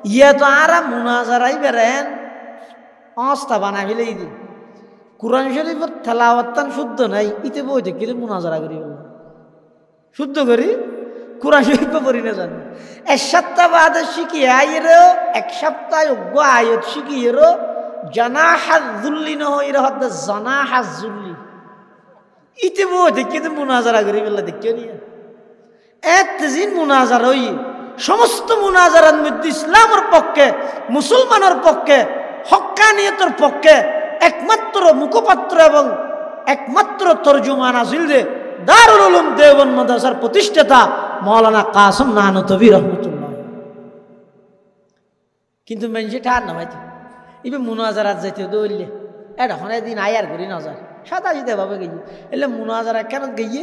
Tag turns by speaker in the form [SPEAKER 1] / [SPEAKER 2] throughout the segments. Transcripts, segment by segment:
[SPEAKER 1] ইয়া তো আর মুনাজারাই বেরেন অস্তা বানাই ফেলেই দি কুরআন শরীফের তেলাওয়াত শুদ্ধ নাই ইতে বই দেখিলে মুনাজারা করি শুদ্ধ করি কুরআন শরীফ পড়ি না জানি এক সপ্তাহ বাদে শিখি আইরো এক সপ্তাহ অজ্ঞ আয়ত শিখি এরো জানাহাজুল্লি নহইর হদ্দে জানাহাজুল্লি ইতে বই দেখিতে মুনাজারা করি বললা দেখিও নিয়া এতদিন মুনাজার হই সমস্ত মুনাজারের মধ্যে ইসলামের পক্ষে মুসলমানের পক্ষে হক্কানিয়তের পক্ষে একমাত্র মুখপাত্র এবং একমাত্র তরজুমান আসিল যে দারুল উলুম দেওবন্দ মাদ্রাসার প্রতিষ্ঠাতা মাওলানা কাসেম নানতবী রহমতুল্লাহ। কিন্তু মানুষ ঠার না ভাইতে ইবে মুনাজারাত যাইতে দৌড়লে এটা হনে দিন আয়ার করি নজর সাদা জিতে ভাবে গেছি এলে মুনাজারা কেন গিয়ে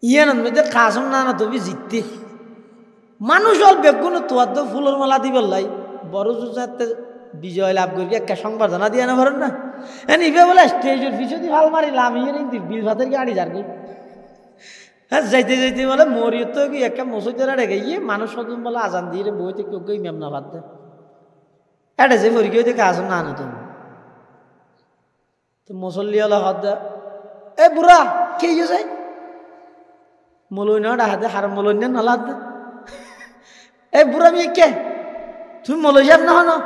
[SPEAKER 1] ইয়ানোর মধ্যে কাসেম নানতবী জিততে মানুষ অল বেগুন তোয়ার তো ফুলের মালা দিবার লাই বড় জুজাতে বিজয় লাভ করি একটা সংবর্ধনা দিয়ে না পারেন না ইবে বলে স্টেজের পিছনে ভাল মারিলাম ইয়ে বিল ভাতের গাড়ি যার হ্যাঁ যাইতে যাইতে বলে মরিও তো কি একটা মসজিদের রেখে গিয়ে মানুষ সদন বলে আজান দিয়ে বইতে কেউ কেউ ইমাম না ভাত দেয় এটা যে ফরি কেউ দেখে আসুন না তো তো মুসল্লি হলে হাত দেয় এ বুড়া কে ইয়ে মলই না ডাহাতে হার মলই না নালা দে এ বুড়া মেয়ে কে তুমি মলই যাব না হনো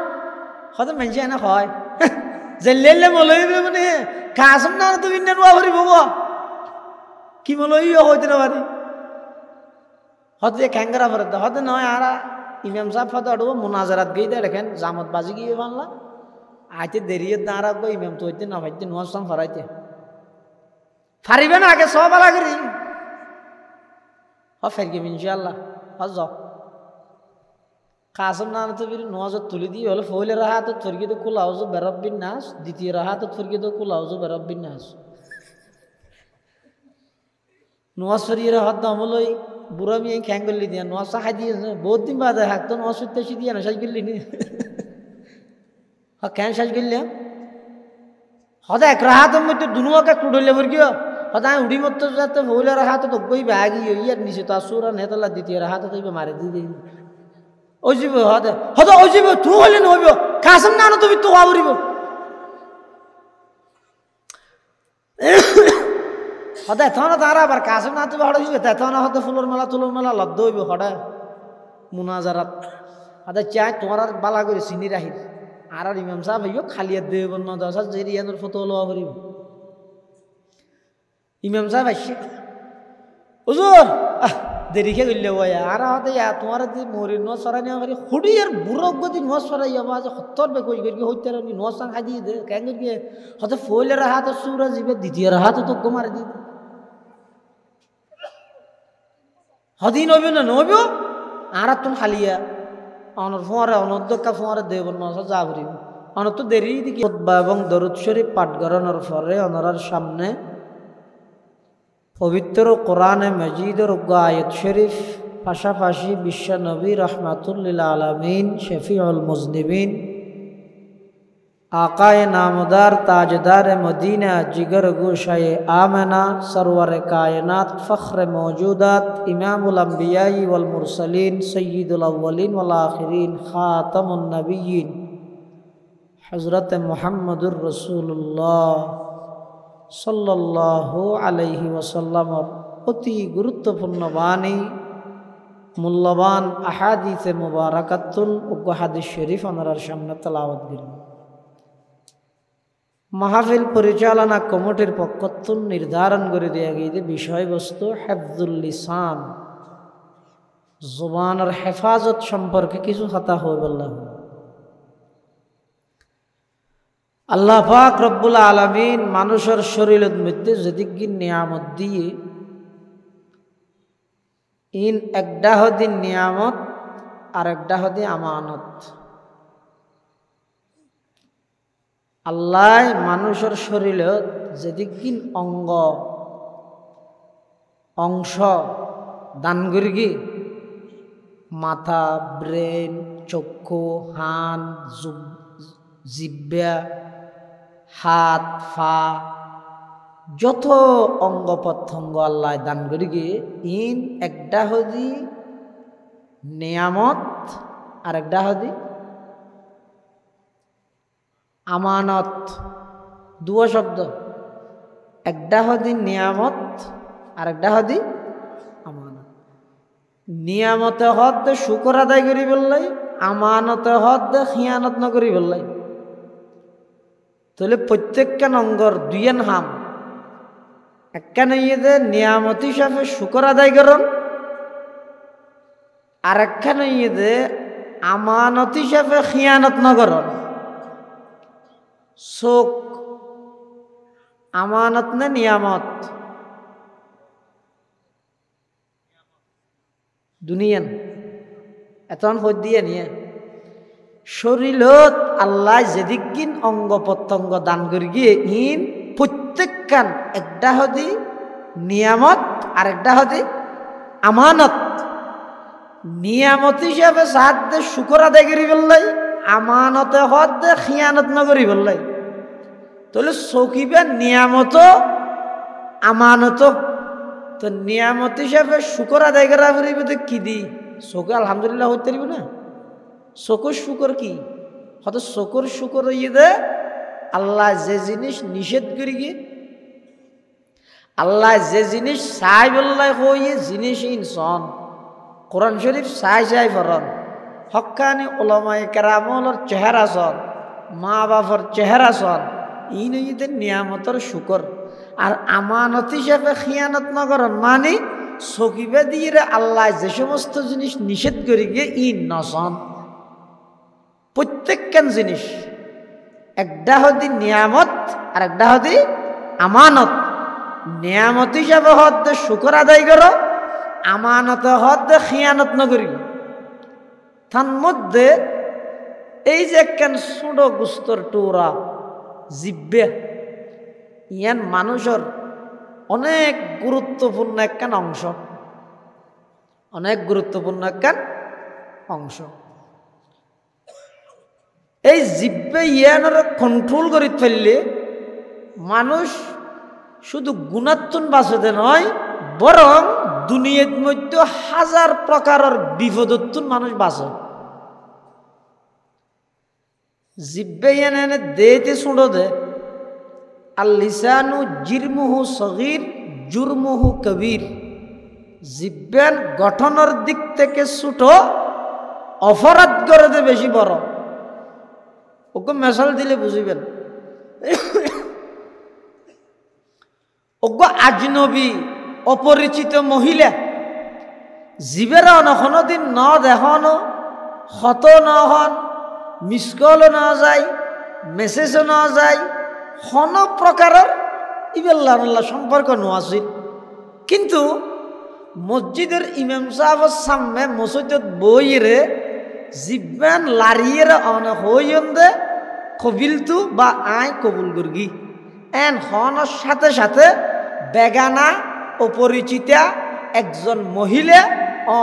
[SPEAKER 1] হয়তো মানুষ এনে হয় যে লেলে মলই মানে কাসম না তুমি না নোয়া ভরি বাবা কি মলই হইতে না পারি হয়তো খ্যাঙ্গারা ভরে দেয় হয়তো নয় আর ইমাম সাহেব হয়তো আড়বো মুনাজারাত গিয়ে দেয় দেখেন জামত বাজি গিয়ে বানলা আইতে দেরিয়ে না রাখবো ইমাম তো হইতে না ভাইতে নোয়াজ সাম ফরাইতে ফারিবে না আগে সব আলা করি ফেরকে ইনশাআল্লাহ যাও কাসম নানতবীর নোয়াজত তুলে দিয়ে হলো ফইলে রাহাত ফরগিদ কুল আউযু বিরাব্বিন নাস দ্বিতীয় রাহাত ফরগিদ কুল আউযু বিরাব্বিন নাস নোয়াজ ফরিয়ে রাহাত দামলই বুড়া মিয়া খ্যাঙ্গলি দিয়া নোয়াজ সাহাই দিয়ে বহুত দিন বাদে হাত নোয়াজ সুত্তাছি দিয়া না সাজ গেলি নি ক্যান সাজ গেলি হদা এক রাহাতের মধ্যে দুনুয়াকে টুডলে ফরগিও হদা উড়ি মত যাতে ফইলে রাহাত তো গই ভাগি ইয়ার নিচে তো আসুরা নেতলা দ্বিতীয় রাহাত তো মারে দিয়ে ওজিব হদে হদা ওজিব তু হলে নইব কাসম নানতবী তো আবরিব হদা থানা তারা আবার কাসম নানতবী হড়া দিবে থানা হদা ফুলের মালা লদ্দ হইব হড়া মুনাজারাত হদা চাই তোমার আর বালা করে চিনি রাখি আর ইমাম সাহেব হইব খালিয়াত দেব না দশা জেরিয়ানোর ফটো লওয়া করিব ইমাম সাহেব আসছে হুজুর দেরি খেয়ে গেলে বয়া আর হতে তোমার যে মরি নোয়া সরাই নেওয়া পারি হুড়ি আর বুড়ক গতি নোয়া সরাই যাবো আজ সত্তর বে কই করি হইতে রানি নোয়া সাং খাই দিয়ে দে কেন করি হতে ফইলের হাত সুরা যাবে দ্বিতীয় হাত তো মারি দিয়ে হদি নবী না নবী আর তুমি খালিয়া অনর ফোঁয়ারে অনর্দকা ফোঁয়ারে দেব নসা যা করি অনর তো দেরি দিকে এবং দরুদ শরীফ পাঠ করানোর পরে অনরার সামনে পবিত্র কোরআনে মজিদের আয়াত শরীফ পাশাপাশি বিশ্ব নবী রহমাতুল্লিল আলামিন শফিউল মুজনিবিন আকায়ে নামদার তাজদার মদিনা জিগর গোশায়ে আমেনা সরওয়ার কায়নাত ফখর মৌজুদাত ইমামুল আম্বিয়াই ওয়াল মুরসালিন সয়্যিদুল আউয়ালিন ওয়াল আখিরিন খাতামুন নবিয়্যিন হযরত মুহাম্মদুর রাসূলুল্লাহ সাল্লাল্লাহু আলাইহি ওয়াসাল্লামর অতি গুরুত্বপূর্ণ বাণী মূল্যবান আহাদিসে মুবারাকাতুন ও হাদিস শরীফ ওনার সামনে তেলাওয়াত করব। মাহফিল পরিচালনা কমিটির পক্ষতুন নির্ধারণ করে দেয়া গিয়ে বিষয়বস্তু হিফজুল লিসান জবানের হেফাজত সম্পর্কে কিছু কথা হয়ে বললাম। আল্লাহ পাক রব্বুল আলামিন মানুষের শরীরের মধ্যে যেদিকে নিয়ামত দিয়ে ইন একটা হদি নিয়ামত আর একটা হদি আমানত। আল্লাহ মানুষের শরীরে যেদিকে অংশ দান করি মাথা ব্রেন চক্ষু হান জিব্বা হাত ফা যত অঙ্গ প্রত্যঙ্গ আল্লাহ দান করি ইন একটা হদি নিয়ামত আর একটা হদি আমানত। দুয়া শব্দ, একটা হদি নিয়ামত আর একটা হদি আমানত। নিয়ামতে হদ দে শুকর আদায় করি বললাই, আমানতে হদ দে খিয়ানত নকরি বললাই। তাহলে প্রত্যেকটা অঙ্গর দুইয়েন হাম, একখানে ইয়ে নিয়ামত হিসাবে শুকর আদায় করুন, আর একখানে ইয়ে আমানত হিসাবে খিয়ানত নগরণ। চোখ আমানত নে নিয়ামত? দুনিয়ান এতন হদ দিয়ে নিয়ে শরীরত আল্লাহ যেদিকিন অঙ্গ প্রত্যঙ্গ দান করি গিয়ে ইন প্রত্যেকখান একটা হদি নিয়ামত আর একটা হদি আমানত। নিয়ামত হিসাবে সাত দে শুকর আদায় করি বললাই, আমানতে হদ দে খিয়ানত নগরি বললাই। তাহলে চকিবে নিয়ামত আমানত। তো নিয়ামত হিসাবে শুকর আদায় করা ফুরিব তো কি দি? চোখে আলহামদুলিল্লাহ হইতে পারিব না? চকুর শুকর কি? হয়ত চকুর শুকর ইয়ে দে আল্লাহ যে জিনিস নিষেধ করি গিয়ে, আল্লাহ যে জিনিস চাই বললাই হইয়ে জিনিস ইনসন কোরআন শরীফ চাই চাই ফরন হক্কানি ওলামায়ে কেরামর চেহারা সন, মা বাপর চেহারা সন, ইন হইতে নিয়ামতর শুকর। আর আমানত হিসাবে খিয়ানত নগরণ মানে চকিবে দিয়ে আল্লাহ যে সমস্ত জিনিস নিষেধ করি গিয়ে ইন নসন। প্রত্যেকখান জিনিস একটা হদি নিয়ামত আর একটা হদি আমানত। নিয়ামত হিসাবে হদ শুকর আদায় করো, আমানত হদ খিয়ানত নগরী। তার মধ্যে এই যে একখান ছোট গুস্তর টুরা জিব্বে, ইয়ান মানুষের অনেক গুরুত্বপূর্ণ একখান অংশ, অনেক গুরুত্বপূর্ণ একখান অংশ। এই জিব্বে ইয়ানোর কন্ট্রোল করি ফেললে মানুষ শুধু গুণাত্মন বাঁচতে নয়, বরং দুনিয়ার মধ্যে হাজার প্রকারের বিপদত্তুন মানুষ বাঁচে। জিব্বে ইয়ানে দেতে শুঁড়ো দে। আর লিসানু জিরমুহু সগীর জুরমুহু কবির। জিব্বেন গঠনের দিক থেকে ছোট, অপরাধ করে দে বেশি বড়। ওকে মেশাল দিলে বুঝিবেন। ওকে আজনবী অপরিচিত মহিলা জীবেরা অনখনো দিন ন দেখানো, হত ন হন, মিসকলও না যায়, মেসেজও না যায়, হন প্রকারের ইবেল্লা সম্পর্ক নোয়াছিল। কিন্তু মসজিদের ইমাম সাহেবের সামনে মসজিদত বইরে জিব্বান লারিয়ের অন হইন্দে কবিলতু বা আয় কবুল করগি। এন হনের সাথে সাথে বেগানা অপরিচিতা একজন মহিলা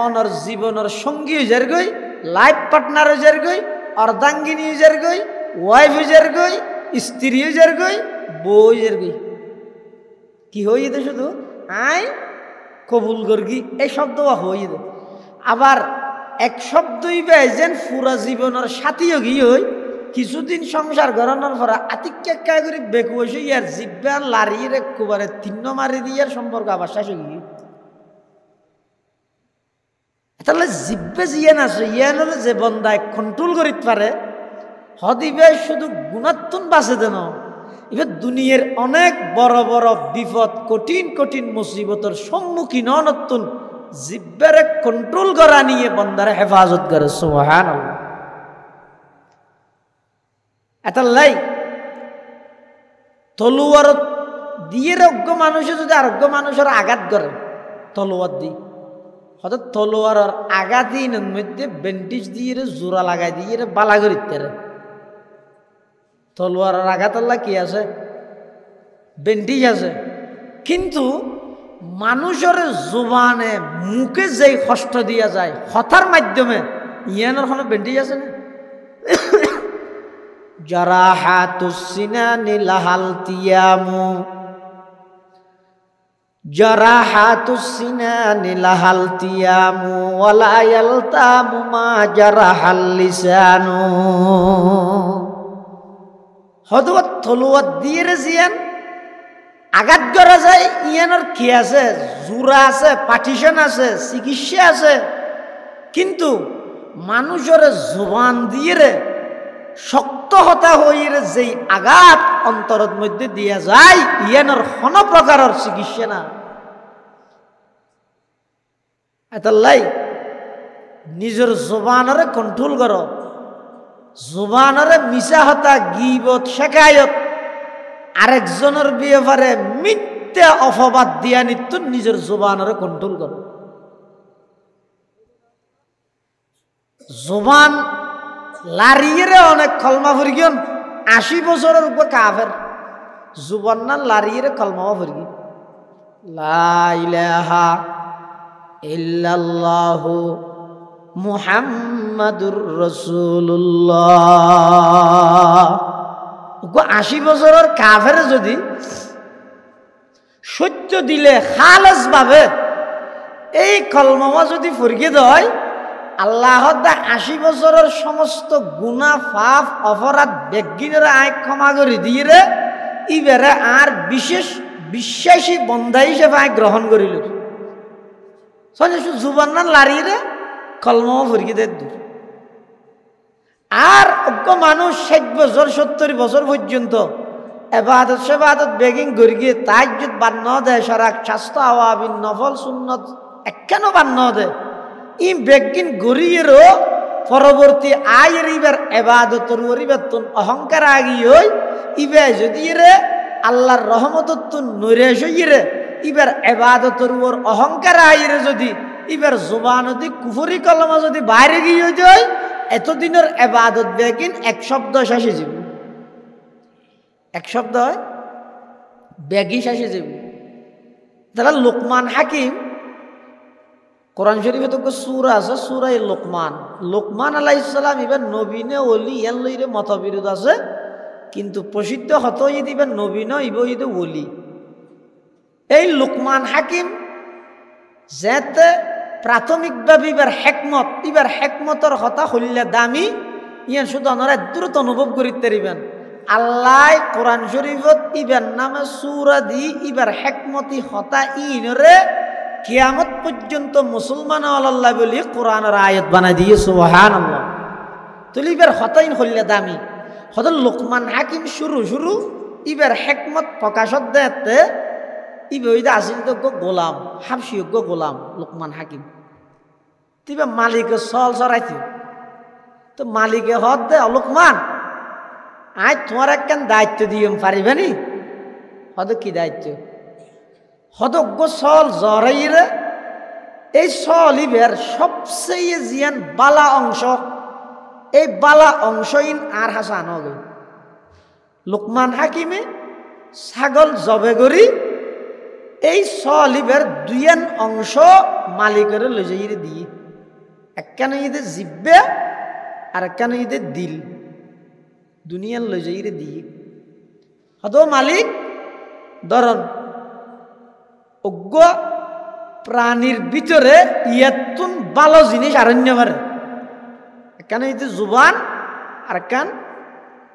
[SPEAKER 1] অনর জীবনের সঙ্গী হইজার গই, লাইফ পার্টনার হইজার গই, অর্ধাঙ্গিনী হইজার গই, ওয়াইফ হইজার গই, স্ত্রী হইজার গই, বউ হইজার গই। কি হইতে শুধু আয় কবুল করগি এই শব্দ হয়ে দে। আবার এক শব্দই বেজেন পুরা জীবনের সাথীও গিয়ে হই, কিছুদিন সংসার গড়ানোর পর আতিক্যা করে বেকু এসে ইয়ার জিব্বান লারিয়ে একবারে তিন্ন মারি দিয়ে সম্পর্ক আবার শেষ গিয়ে। তাহলে জিব্বে জিয়ান আছে, ইয়ানোর যে বন্দায় কন্ট্রোল করিতে পারে হদিবে শুধু গুণাত্মন বাঁচে দেন। এবার দুনিয়ার অনেক বড় বড় বিপদ, কঠিন কঠিন মুসিবতের সম্মুখীন নতুন জিব্বারে কন্ট্রোল করা নিয়ে বন্দারে হেফাজত করে। সুবহানাল্লাহ। এটা লাই তলোয়ার দিয়ে অজ্ঞ মানুষে যদি আরোগ্য মানুষের আঘাত করে তলোয়ার দিয়ে, হয়তো তলোয়ারের আঘাত দিনের মধ্যে বেন্টিজ দিয়ে জোড়া লাগাই দিয়ে বালা করিতে। তলোয়ারের আঘাত আল্লাহ কি আছে? বেন্টিজ আছে। কিন্তু মানুষের জোবানে মুখে যেই কষ্ট দিয়া যায় হতার মাধ্যমে, ইয়ানোর কোনো বেন্টিজ আছে না? জারাহাতুস সিনানি লাহাল তিয়ামু। জারাহাতুস সিনানি লাহাল তিয়ামু ওয়ালা ইয়ালতামু মা জারাহাল লিসানু। হদওয়াত থলুয়াত দিয়ে জিয়ান আঘাত করা যায়, ইয়ানোর কি আছে, জোড়া আছে, পার্টিশন আছে, চিকিৎসা আছে, কিন্তু মানুষের জবান দিয়ে রে শক্ত হতা হইরে যেই আঘাত অন্তরের মধ্যে দিয়া যায়, ইয়ানোর কোন প্রকারের চিকিৎসা না। এতাল্লাই নিজের জবানরে কন্ট্রোল করো, জবানরে মিছা হতা গীবত শেখায়ত আরেকজনের ব্যাপারে মিথ্যা অপবাদ দিয়া নিত্য নিজের জবানরে কন্ট্রোল করো। জবান লারিয়ে অনেক কলমা ফুরগিয়ন 80 বছরের উপর কাফের জুবান না লারিয়ে কলমা ফুরগি লা ইলাহা ইল্লাল্লাহু মুহাম্মাদুর রাসূলুল্লাহ। 80 বছরের কাফের যদি সত্য দিলে খালেস ভাবে এই কলমা যদি ফুরগি দেয়, আল্লাহ 80 বছরের সমস্ত গুনাহ পাপ অপরাধ বেগিনের আয় ক্ষমা করে দিয়ে রে ইবেরে আর বিশেষ বিশ্বাসী বন্ধা হিসেবে আয় গ্রহণ করিল। জুবান না লাড়িয়ে রে কলমা ফুরগি দে দূর। আর অজ্ঞ মানুষ 60 বছর 70 বছর পর্যন্ত এবাদত সেবাদত বেগিং করি গিয়ে তাহাজ্জুদ বান্ন দেয়, সারাক স্বাস্থ্য আওয়াবিন নফল সুন্নত একখানো বান্ন দেয়, ই বেগিন গড়িয়েরও পরবর্তী আয়ের ইবার এবাদতর ওরিবাতুন অহংকার আগিয়ে ইবে যদি রে আল্লাহর রহমততুন নৈরাশ হইরে ইবার এবাদতর ওর অহংকার আইরে যদি ইবার জবানদি কুফরি কলমা যদি বাইরে গিয়ে যায়, এতদিনের এবাদত বেগিন এক শব্দ শেষে যাব, এক শব্দ হয় বেগি শেষে যাব। তারা লোকমান হাকিম কোরআন শরীফে তো সূরা আছে, সূরায়ে লোকমান। লোকমান আলাইহিস সালাম ইবেন নবীনে ওলি এর লইরে মতবিরোধ আছে, কিন্তু প্রসিদ্ধ হত ইদিবেন নবীন ইব ইদে ওলি। এই লোকমান হাকিম যেতে প্রাথমিকভাবে ইবার হেকমত, ইবার হেকমতর হতা হইলে দামি ইয়ান শুধু অনারা দ্রুত অনুভব করিতে পারিবেন। আল্লাহ কোরআন শরীফত ইবার নামে সূরা দি ইবার হেকমতি হতা ইনরে কিয়ামত পর্যন্ত মুসলমান আল্লাহ বলি কোরআনের আয়াত বানাই দিয়ে সুবহানাল্লাহ। তুলি ইবার হতাইন হইলে দামি হত লোকমান হাকিম শুরু ইবার হেকমত প্রকাশত দেতে ইবে আসিল তো গোলাম, হাবশিয়োগ্য গোলাম লোকমান হাকিম। তিবা মালিকে চল চড়াইতে তো মালিকে হত দে লোকমান আজ তোমার একখান দায়িত্ব দিয়ে পারিবেনি। হত কি দায়িত্ব? হদজ্ঞ চল জরাইরে এই চল ইবের সবচেয়ে জিয়ান বালা অংশ, এই বালা অংশইন আর হাসা আনগে। লোকমান হাকিমে ছাগল জবে করি এই সলিবের দুইয়ান অংশ মালিকের লই যাই দিয়ে, একখানে ইদে জিব্বে আর একখানে ইদে দিল, দুনিয়ার লই যাই দিয়ে হতো মালিক ধরন অজ্ঞ প্রাণীর ভিতরে ইয়াতুন ভালো জিনিস আরণ্য পারে, একখানে ইদে জুবান আর একখান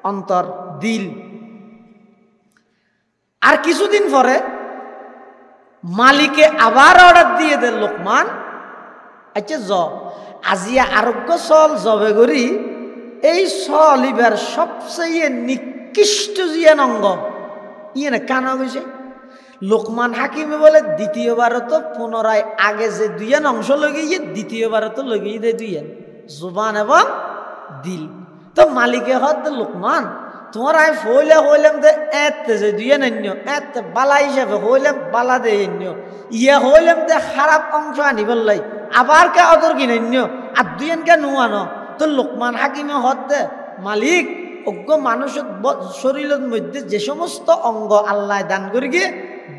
[SPEAKER 1] অন্তর দিল। আর কিছুদিন পরে মালিকে আবার অর্ডার দিয়ে দেন লোকমান আচ্ছা আজিয়া আরোগ্য চল জবে করি এই চল ইবার সবচেয়ে নিকৃষ্ট জিয়ান অঙ্গ ইয়ে না কানা গেছে। লোকমান হাকিমে বলে দ্বিতীয়বার তো পুনরায় আগে যে দুইয়ান অংশ লগিয়ে দ্বিতীয়বার তো লগিয়ে দেয় দুইয়ান জুবান এবং দিল। তো মালিকে হত লোকমান তোমার আমি ফইলে হইলাম দে এতে যে দুইয়ান আন্য এতে বালা হিসাবে হইলাম বালা দে আন্য ইয়া হইলাম দে খারাপ অংশ আনি বললাই আবার কে অদর কিনে আন্য আর দুইয়ান কে নুয়ানো। তো লোকমান হাকিমে হত দে মালিক অজ্ঞ মানুষের শরীরের মধ্যে যে সমস্ত অঙ্গ আল্লাহ দান করি গিয়ে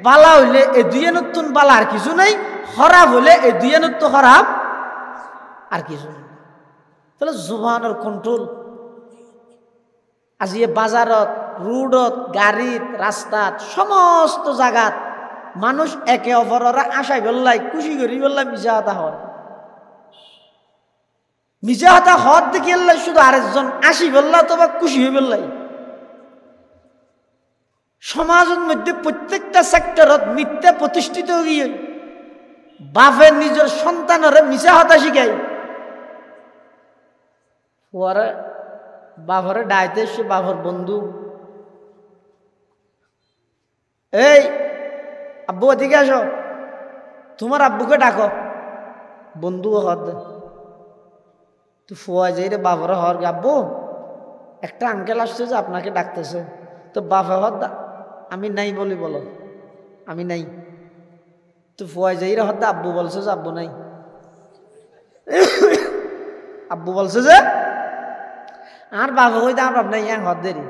[SPEAKER 1] বালা হইলে এই দুইয়ানতুন বালা আর কিছু নাই, খারাপ হইলে এই দুইয়ানত খারাপ আর কিছু নাই। তাহলে জুবানের কন্ট্রোল আজি বাজারত রোডত গাড়ীত রাস্তাত সমস্ত জায়গাত মানুষ একে অপরের আশায় বললাই খুশি করি বললাই মিশা হতা হয় মিশা হতা হওয়ার দেখি আল্লাহ শুধু আরেকজন আসি বললা অথবা খুশি হয়ে বললাই সমাজের মধ্যে প্রত্যেকটা সেক্টরত মিথ্যা প্রতিষ্ঠিত গিয়ে বাপের নিজের সন্তানরে মিশা হতা শিখায় পরে বাপরে ডাইতে এসে বাপর বন্ধু এই আব্বু এদিকে আসো তোমার আব্বুকে ডাকো বন্ধু হর দে তুই ফোয়া যাই রে বাপরে হর আব্বু একটা আঙ্কেল আসছে যে আপনাকে ডাকতেছে তো বাপে হর দা আমি নাই বলি বলো আমি নাই তো ফোয়া যাই রে হর দা আব্বু বলছে যে আব্বু নাই আব্বু বলছে যে আর বাবা কই দা আপনার নাই হর দেরি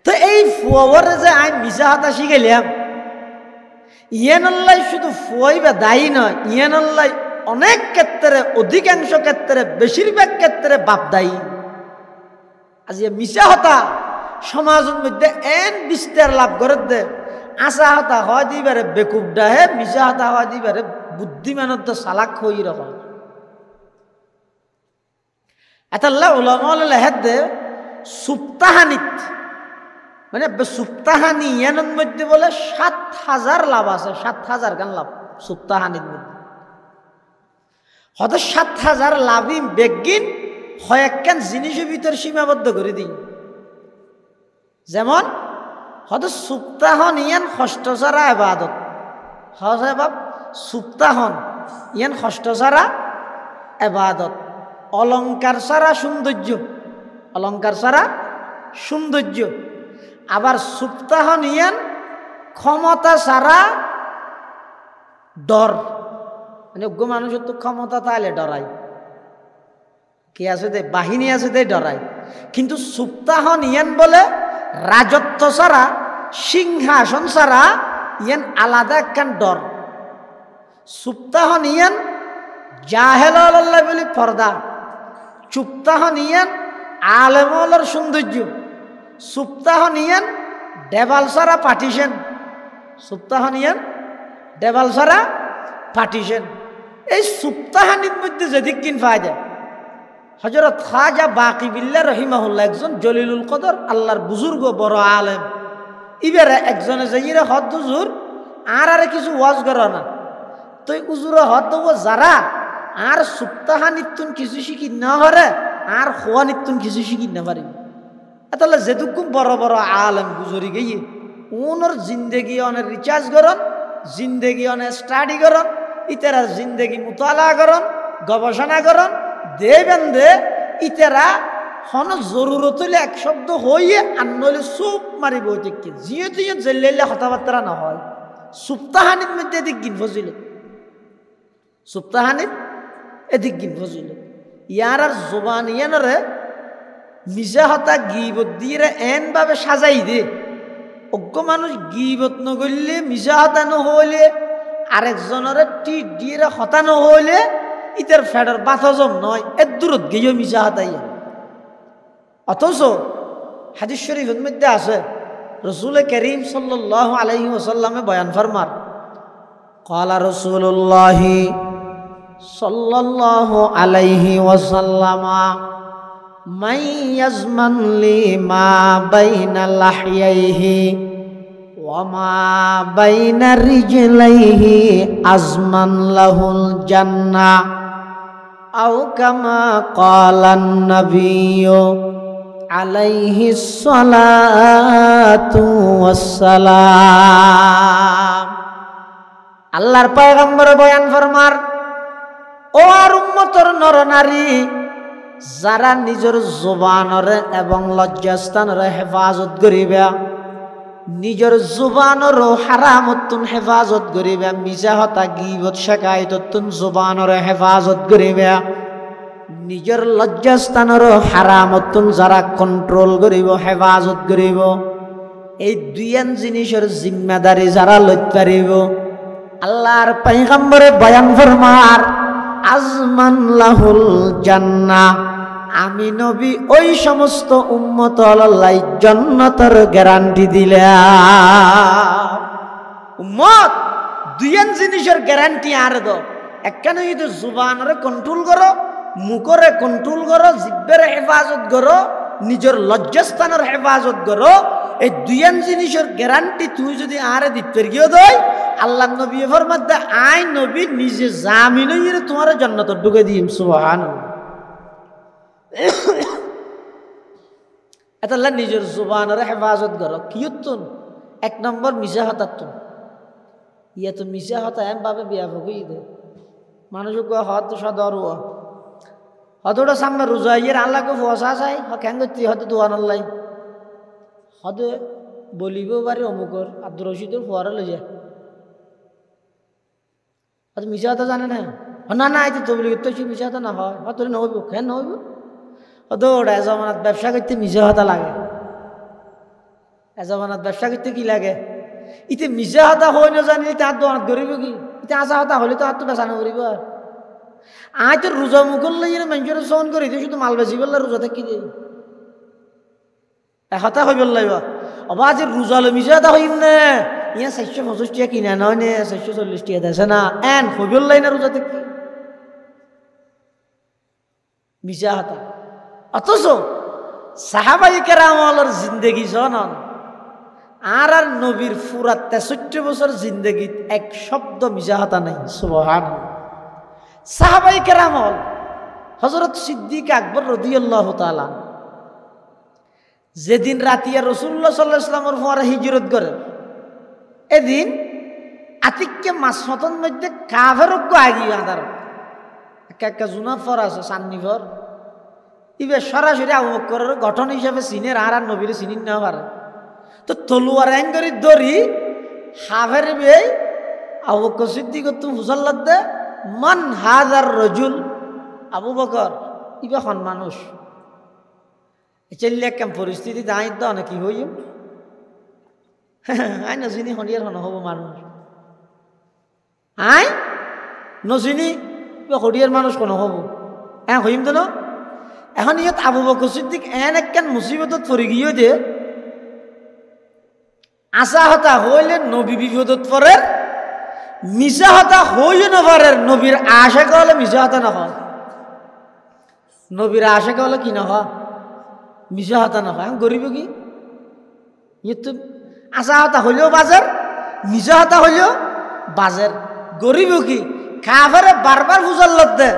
[SPEAKER 1] তো এই ফুয়ারে যে আমি মিশা হাতা শিখাইলাম ইয়ানল্লাই শুধু ফুয়াই বা দায়ী নয় ইয়ানল্লাই অনেক ক্ষেত্রে অধিকাংশ ক্ষেত্রে বেশিরভাগ ক্ষেত্রে বাপ দায়ী আজ মিশা হতা সমাজের মধ্যে এন বিস্তার লাভ করে দে আশা হতা হয় দিবারে বেকুব ডাহে মিশা হতা হয় দিবারে বুদ্ধিমানত চালাক হই রকম এতাল্লাহ ওলামা লেহেদ দে সুপ্তাহানিত মানে সুপ্তাহানি ইয়ানোর মধ্যে বলে ৭,০০০ লাভ আছে ৭,০০০ গান লাভ সুপ্তাহানির মধ্যে হয়তো ৭,০০০ লাভই বেগিন হয় একখান জিনিসের ভিতর সীমাবদ্ধ করে দিই যেমন হয়তো সুপ্তাহন ইয়ান ষষ্ঠসারা এবাদত হয় বাপ সুপ্তাহন ইয়ান ষষ্ঠসারা এবাদত অলঙ্কার সারা সৌন্দর্য অলঙ্কার সারা সৌন্দর্য আবার সুপ্তাহন ইয়ান ক্ষমতা সারা ডর মানে অজ্ঞ মানুষের তো ক্ষমতা তাহলে ডরাই কে আছে দে বাহিনী আছে দে ডরাই কিন্তু সুপ্তাহন ইয়ান বলে রাজত্ব ছাড়া সিংহাসন ছাড়া ইয়ান আলাদা একখান ডর সুপ্তাহন ইয়ান জাহেল আল্লাহ বলি পর্দা চুপ্তাহন ইয়ান আলেমর সৌন্দর্য সুপ্তাহন ইয়ান ডেবাল সারা পার্টিশন সুপ্তাহন ইয়ান ডেবাল সারা পার্টিশন এই সুপ্তাহানির মধ্যে যেদিক কিন পাওয়া যায় হযরত খাজা বাকিবিল্লাহ রহিমাহুল্লাহ একজন জলিলুল কদর আল্লাহর বুজুর্গ বড় আলেম ইবারে একজনে যাইরে হদ হুজুর আরে কিছু ওয়াজ করো না তো হুজুর হদ দেব যারা আর সুপ্তাহানিতুন কিছু শিখি না হরে আর খোয়ানিতুন কিছু শিখি না পারি তাহলে যেটুকু বড় বড় আলেম গুজরি গিয়ে ওনার জিন্দেগি অনেক রিচার্জ করন জিন্দেগি অনেক স্টাডি করন ইতারা জিন্দেগি মুতালা করন গবেষণা করন দেবেন দে ইতারা হন জরুরত হইলে এক শব্দ হইয়ে আর নইলে চুপ মারিব ঠিক যেহেতু জেলে কথাবার্তা না হয় সুপ্তাহানির মধ্যে এদিক গিন ফজিল সুপ্তাহানিত এদিক গিন ফজিল ইয়ার আর জোবান ইয়ানরে মিশা হতা গিবত দিয়ে এন ভাবে সাজাই দে অজ্ঞ মানুষ গিবত নগরলে মিশা হতা নহলে আরেকজনের টিট দিয়ে হতা নহলে ইতার ফেডার বাথজম নয় এর দূরত গিয়ে মিশা হতাইয়া অথচ হাদিস শরীফের মধ্যে আছে রসুল করিম সাল্লাল্লাহু আলাইহি ওয়াসাল্লামে বয়ান ফরমার ক্বালা রাসূলুল্লাহ সাল্লাল্লাহু আলাইহি ওয়াসাল্লামা মান ইয়াজমান লি মা বাইনা লাহইহি ওয়া মা বাইনা রিজলাইহি আজমান লাহুল জান্নাহ আও কামা ক্বালান নাবিয়্যু আলাইহি সালাতু ওয়াসসালাম আল্লাহর পয়গম্বর বয়ান ফরমার ও আর উম্মতের নরনারী যারা নিজের জবানর এবং লজ্জাস্থানের হেফাজত করিবা নিজের জবানর হারামতুন হেফাজত করিবা মিছা হতা গীবত শাকায়ততুন জবানর হেফাজত করিবা নিজের লজ্জাস্থানের হারামতুন যারা কন্ট্রোল করিব হেফাজত করিব এই দুইয়ান জিনিসের জিম্মাদারি যারা লইতে পারিব আল্লাহর পয়গম্বরে বয়ান ফরমার আজমান লাহুল জান্নাহ আমি নবী ওই সমস্ত উম্মত আল্লাহ জান্নাতের গ্যারান্টি দিলাম উম্মত দুইয়েন জিনিসের গ্যারান্টি আর দাও। একখানে যদি জুবানরে কন্ট্রোল করো, মুখরে কন্ট্রোল করো, জিব্বের হেফাজত করো, নিজের লজ্জাস্থানের হেফাজত করো, এই দুইয়েন জিনিসের গ্যারান্টি তুই যদি আরে দিতে গিয়ে দেয়, আল্লাহ নবী ফরমাতে আই নবী নিজে জামিন হইরে তোমার জান্নাত ঢুকে দিম। সুবহানাল্লাহ। এতাল্লাহ নিজের জুবানের হেফাজত করো। কিয়তুন এক নম্বর মিশা হতাত্তুন, ইয়া তো মিশা হতা এম ভাবে বিয়া ভুগি দে মানুষ হত সদর হতটা সামনে রোজা ইয়ের আল্লাহকে ফসা চাই কেন করতে হয়তো দোয়ান আল্লাহ হতে বলিব পারি অমুকর আব্দুর রশিদের ফোয়ারা লই যায় হয়তো মিশা হতা জানে না। না না এই তো বলি তো সে মিশা হতা না হয় হয়তো নহইব কেন নহইব হতো ওটা এজমানাত ব্যবসা করতে মিশা হতা লাগে। এজমানাত ব্যবসা করতে কি লাগে? ইতে মিশা হতা হই না জানি তার দোয়ানত করিব কি? ইতে আসা হতা হলে তো আর তো বেচানো করিব। আয় তো রোজা মুখল লইয়ে মানুষের সহন করি তুই শুধু মাল বেশি বললে রোজা থাকি দে হতা হইব লাগব। অবা যে রোজা লো মিশা হতা হইম না ইয়া 450 টাকা কিনা নয় নে 440 টাকা দেছে না এন হইব লাই না রোজা থাকি মিশা হতা। অথচ সাহাবাই কেরামলের জিন্দগি শোনন আর আর নবীর পুরা 63 বছর জিন্দগিত এক শব্দ মিশা হতা নাই। সুবহানাল্লাহ। সাহাবাই কেরামল হযরত সিদ্দিক আকবর রাদিয়াল্লাহু তাআলা যেদিন রাতিয়া রাসূলুল্লাহ সাল্লাল্লাহু আলাইহি ওয়াসাল্লামের পরে হিজরত করেন এদিন আতিককে মাসফতন মধ্যে কাফেরক আগি আদার একটা জুনাফর আছে সান্নিফর ইবে সরাসরি আবু বকরের গঠন হিসেবে সিনের আর আর নবীর চিনি না পারে তো তলোয়ার এঙ্গরি দড়ি হাফের বে আবু বকর সিদ্দিক তুমি হুসাল্লাত দে মান হাজার রজুল আবু বকর ইবে হন মানুষ চললে কেম পরিস্থিতি দাঁড়িয়ে দাও না কি হইম আই নজিনি হনিয়ার হন হব মানুষ আই নজিনি হরিয়ার মানুষ কোন হব হ্যাঁ হইম তো না। এখন ইয়াত আবু বকর সিদ্দিক এন একখান মুসিবতত পড়ে গিয়ে যে আশা হতা হইলে নবী বিপদত পড়ে মিশা হতা হইও না পারে নবীর আশা হলে মিশা হতা না হয় নবীর আশা হলে কি না হয় মিশা হতা না হয়। গরিব কি ইয়ে আশা হতা হইলেও বাজার মিশা হতা হইলেও বাজার গরিব কি কাফেরে বারবার বুঝাল্লত দে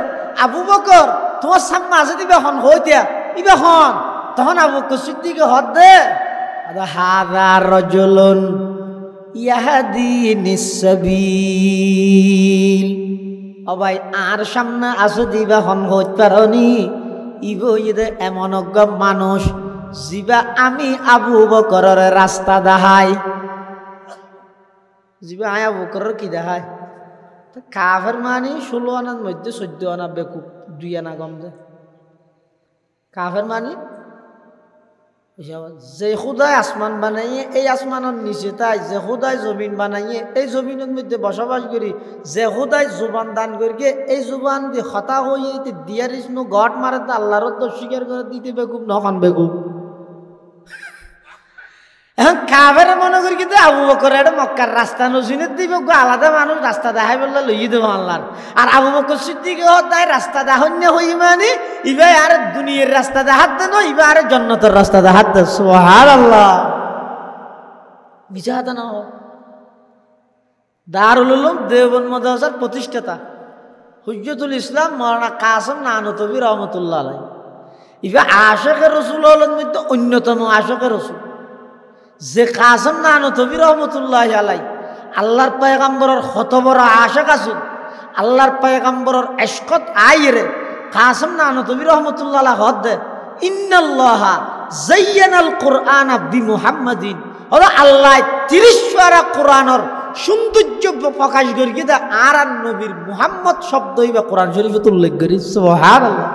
[SPEAKER 1] আবু বকর তোমার সামনে আছে দিবে হন হইতিয়া ইবে হন তখন আবু বকর সিদ্দিক হদ দে হাযা রাজুলুন ইয়াহদিনিস সাবিল ও ভাই আর সামনে আসো দিবা হন হইত পারনি ইব ইদে এমন মানুষ জিবা আমি আবু বকরের রাস্তা দেখাই জিবা আয় আবু বকরের কি দেখায় কাফের মানে 16 আনার মধ্যে 14 আনা বেকুব 2 আনা কম দে কাফের মানে যে খুদায় আসমান বানাইয়ে এই আসমানের নিচে তাই যে খুদায় জমিন বানাইয়ে এই জমিনের মধ্যে বসবাস করি যে খুদায় জুবান দান করিকে এই জুবান দিয়ে হতা হয়ে দিয়ার ইসনু গট মারে তো আল্লাহর তো স্বীকার করে দিতে বেকুব নখান বেকুব। এখন কাফের মনে করি কিন্তু আবু বকর এটা মক্কার রাস্তা নজিনের দিবে আলাদা মানুষ রাস্তা দেখাই বললে লইয়ে দেবো আল্লাহর আর আবু বকর সিদ্দিক তাই রাস্তা দেখান্য হই মানে ইবে আর দুনিয়ার রাস্তা দেখাত দেন ইবে আর জান্নাতের রাস্তা দেখাত দেন। সুবহানাল্লাহ। মিছা হাতে না দারুল উলুম দেওবন্দ মাদ্রাসার প্রতিষ্ঠাতা হুজ্জতুল ইসলাম মাওলানা কাসেম নানুতুবি রহমতুল্লাহ আলাইহি ইবে আশিকে রাসূল হলেন মধ্যে অন্যতম আশিকে রাসূল যে কাসেম নানুতুবি রহমতুল্লাহ আলাইহি আল্লাহর পয়গম্বরের কত বড় আশিক আছেন আল্লাহর পয়গম্বরের ইশকত আইরে কাসেম নানুতুবি রহমতুল্লাহ আলাইহি হদ ইন্নাল্লাহা যায়্যানাল কুরআনা বিমুহাম্মাদিন ওরা আল্লাহ 30 পারা কোরআনের সৌন্দর্য প্রকাশ করি দা আর নবীর মুহাম্মদ শব্দ হইবা কোরআন শরীফে উল্লেখ করি। সুবহানাল্লাহ।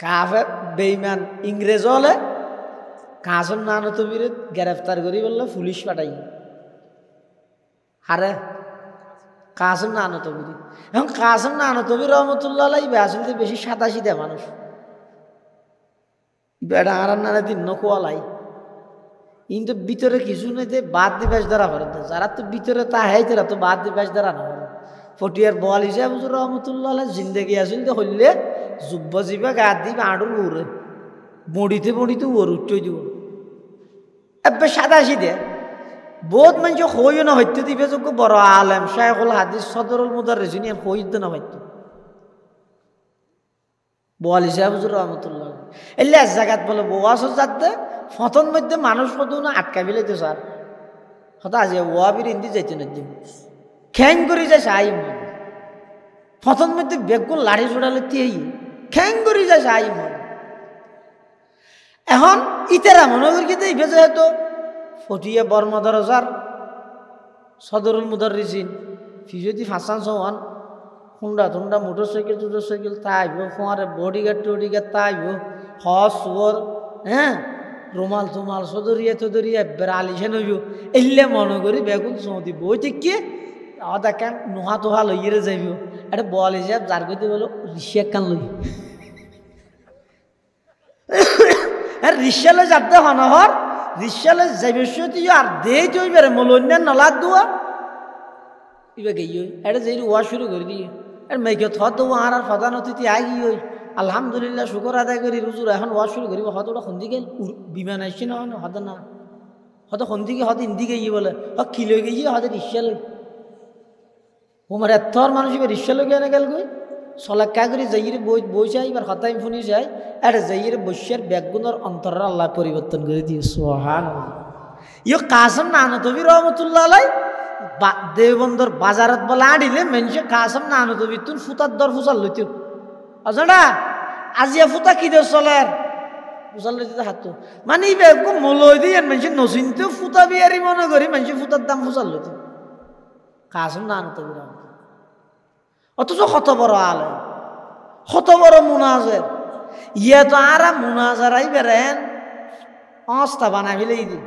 [SPEAKER 1] কাফের বেঈমান ইংরেজ হলে কাসেম নানুতুবির গ্রেফতার করি বললে পুলিশ পাঠাই হারে কাসেম নানুতুবি এখন কাসেম নানুতুবি রহমতুল্লাহ আলাইহি আসলে বেশি সাদাসিধা মানুষ বেড়া আর নানা দিন নকুয়ালাই কিন্তু ভিতরে কিছু নেই যে বাদ দিবাস দ্বারা করে যারা তো ভিতরে তা হয় তারা তো বাদ দিবাস দ্বারা না করে ফটিয়ার বল হিসাব হুজুর রহমতুল্লাহ জিন্দগি আসিল তো হইলে যুব্ব জিবা গা দিব আড়ুর উড়ে বড়িতে বড়িতে ওর উঠতে দিব এবার সাদা সিধে বহুত মানুষ হইও না হইতে দিবে যোগ্য বড় আলেম শায়খুল হাদিস সদরুল মুদাররিস নিয়ে হইতে না হইতো বল হিসাব হুজুর রহমতুল্লাহ এলে এক জায়গাত বলে বস যাতে ফতন মধ্যে মানুষ কত না আটকা ফেলাইতো স্যার হতা আজ ওয়াবির হিন্দি যাইতে না দিন খ্যাং করে যায় সাই মন ফতন মধ্যে বেগুন লাড়ি ছড়ালে তিয়ে খ্যাং করে যায় সাই মন এখন ইতারা মনে করি কিন্তু এই বেজে হয়তো ফটিয়া বর্মদর স্যার সদরুল মুদাররিসিন ফিজদি ফাঁসান সওয়ান হুন্ডা টুন্ডা মোটরসাইকেল তাইব ফোঁয়ারে বডিগার্ড টডিগার্ড তাইব হস সুয়র হ্যাঁ রুমাল তুমাল সদরিয়া বেড়ালিসে নইব এলে মনে করি বেগুন সৌদি বই থেকে আদা কেন নোহা তোহা লইয়ে যাইব এটা বল হিসাব যার গতি বলো রিক্সা কান লই রিক্সালে যাতে হনহর রিক্সালে যাইবে আর দেই তৈবে মলন্যান নলাদ দুয়া ইবে গেই এটা যাই ওয়া শুরু করে দিয়ে আর মেঘে থত আর প্রধান অতিথি আগি ওই আলহামদুলিল্লাহ শুকর আদায় করি রুজুর এখন ওয়া শুরু করি হত ওটা সন্দিকে বিমান আসছে না হত না হত সন্দিকে হত ইন্দিকে ইয়ে বলে কি লই গিয়ে হত রিক্সা লই ওমার এতর মানুষ এবার রিক্সা লই গেলে গেল গই সলাক্কা করে যাইরে বই চাই এবার হতাই ফোনি যায় আর যাইরে বৈশ্যের ব্যাগগুলোর অন্তরের আল্লাহ পরিবর্তন করে দিয়ে সোহান ইয়ে কাসম নানতবি রহমতুল্লাহ আলাই দেবন্দর বাজারত বলে আড়িলে মেনসে কাসম নানতবি তুন ফুতার দর ফুসাল লইত আজা আজিয়া ফুতা কি দে চলের ফুসাল লইতে হাত মানে এই ব্যাগ মলই দিয়ে মেনসে নচিনতেও ফুতা বিয়ারি মনে করি মেনসে ফুতার দাম ফুসাল লইত কাসম নানতবি রহমতুল্লাহ অথচ কত বড় আলে কত বড় মুনাজের ইয়ে তো আরা মুনাজারাই বেরেন অস্তা বানাই ফেলে দি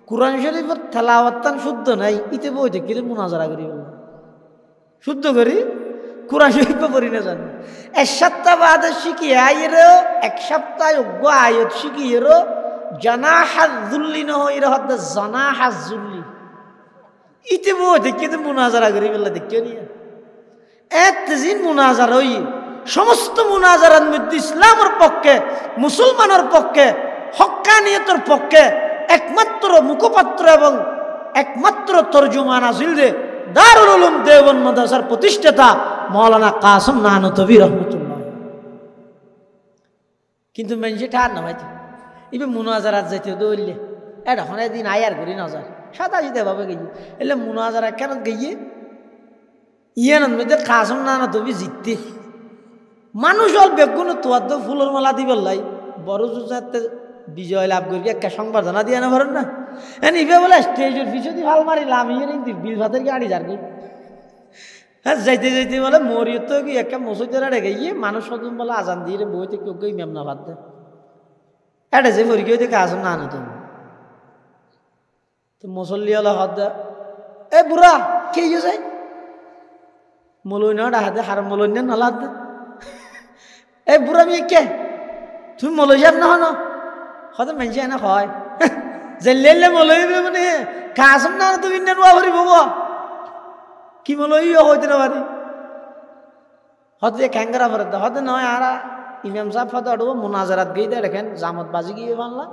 [SPEAKER 1] কুরআন শরীফের তেলাওয়াত শুদ্ধ নাই ইতে বই দেখি মুনাজারা করি শুদ্ধ করি কুরআন শরীফ পড়ি না জানি এক সপ্তাহ বাদে শিখি আইরেও এক সপ্তাহ অজ্ঞ আয়ত শিখি এরো জানাহাজুল্লি নহইর হদ জানাহাজুল্লি ইতে বই দেখি মুনাজারা করি বলে দেখিও নিয়ে এতদিন মুনাজার হই সমস্ত মুনাজারের মধ্যে ইসলামের পক্ষে মুসলমানের পক্ষে হক্কানিয়তের পক্ষে একমাত্র মুখপাত্র এবং একমাত্র তর্জমান আসিল যে দারুল উলুম দেওবন্দ মাদ্রাসার প্রতিষ্ঠাতা মাওলানা কাসম নানতবি রহমতুল্লাহ কিন্তু মেনজি ঠার না ভাই ইবে মুনাজারাত যাইতে দৌড়লে এটা হনে দিন আয়ার করি নজর সাদা জিতে ভাবে গিয়ে এলে মুনাজারা কেন গিয়ে ইয়ানোর মধ্যে কাসম নানতবি জিততে মানুষ অল্প বেগুন তোয়ার তো ফুলের মালা দিবার লাই বড় জুজাতে বিজয় লাভ করি একটা সংবর্ধনা দিয়ে না পারেন না ইবে বলে স্টেজের পিছনে ভাল মারিলাম ইয়ে বিল ভাতের গাড়ি যার গই হ্যাঁ যাইতে যাইতে বলে মরিও তো কি একটা মসজিদের আড়ে গিয়ে মানুষ সদম বলে আজান দিয়ে বইতে কেউ কেউ মেম না ভাত দেয় এটা যে মরি কেউ দেখে আসুন না তো তো মুসল্লি হলো হাত দেয় এ বুড়া কে যায় মলই না হাতে হার মলই না নালা হাত দেয় এ বুড়া মেয়ে কে তুমি মলই যাব না হন হয়তো মেনছে না হয় জেলে মলই মানে কাসম না তুমি নোয়া ভরি বব কি মলই হইতে না পারি হয়তো খ্যাঙ্গারা ভরে দেয় হয়তো নয় আর ইমাম সাহেব হয়তো আড়ব মোনাজারাত গিয়ে দেয় দেখেন জামত বাজি গিয়ে বানলা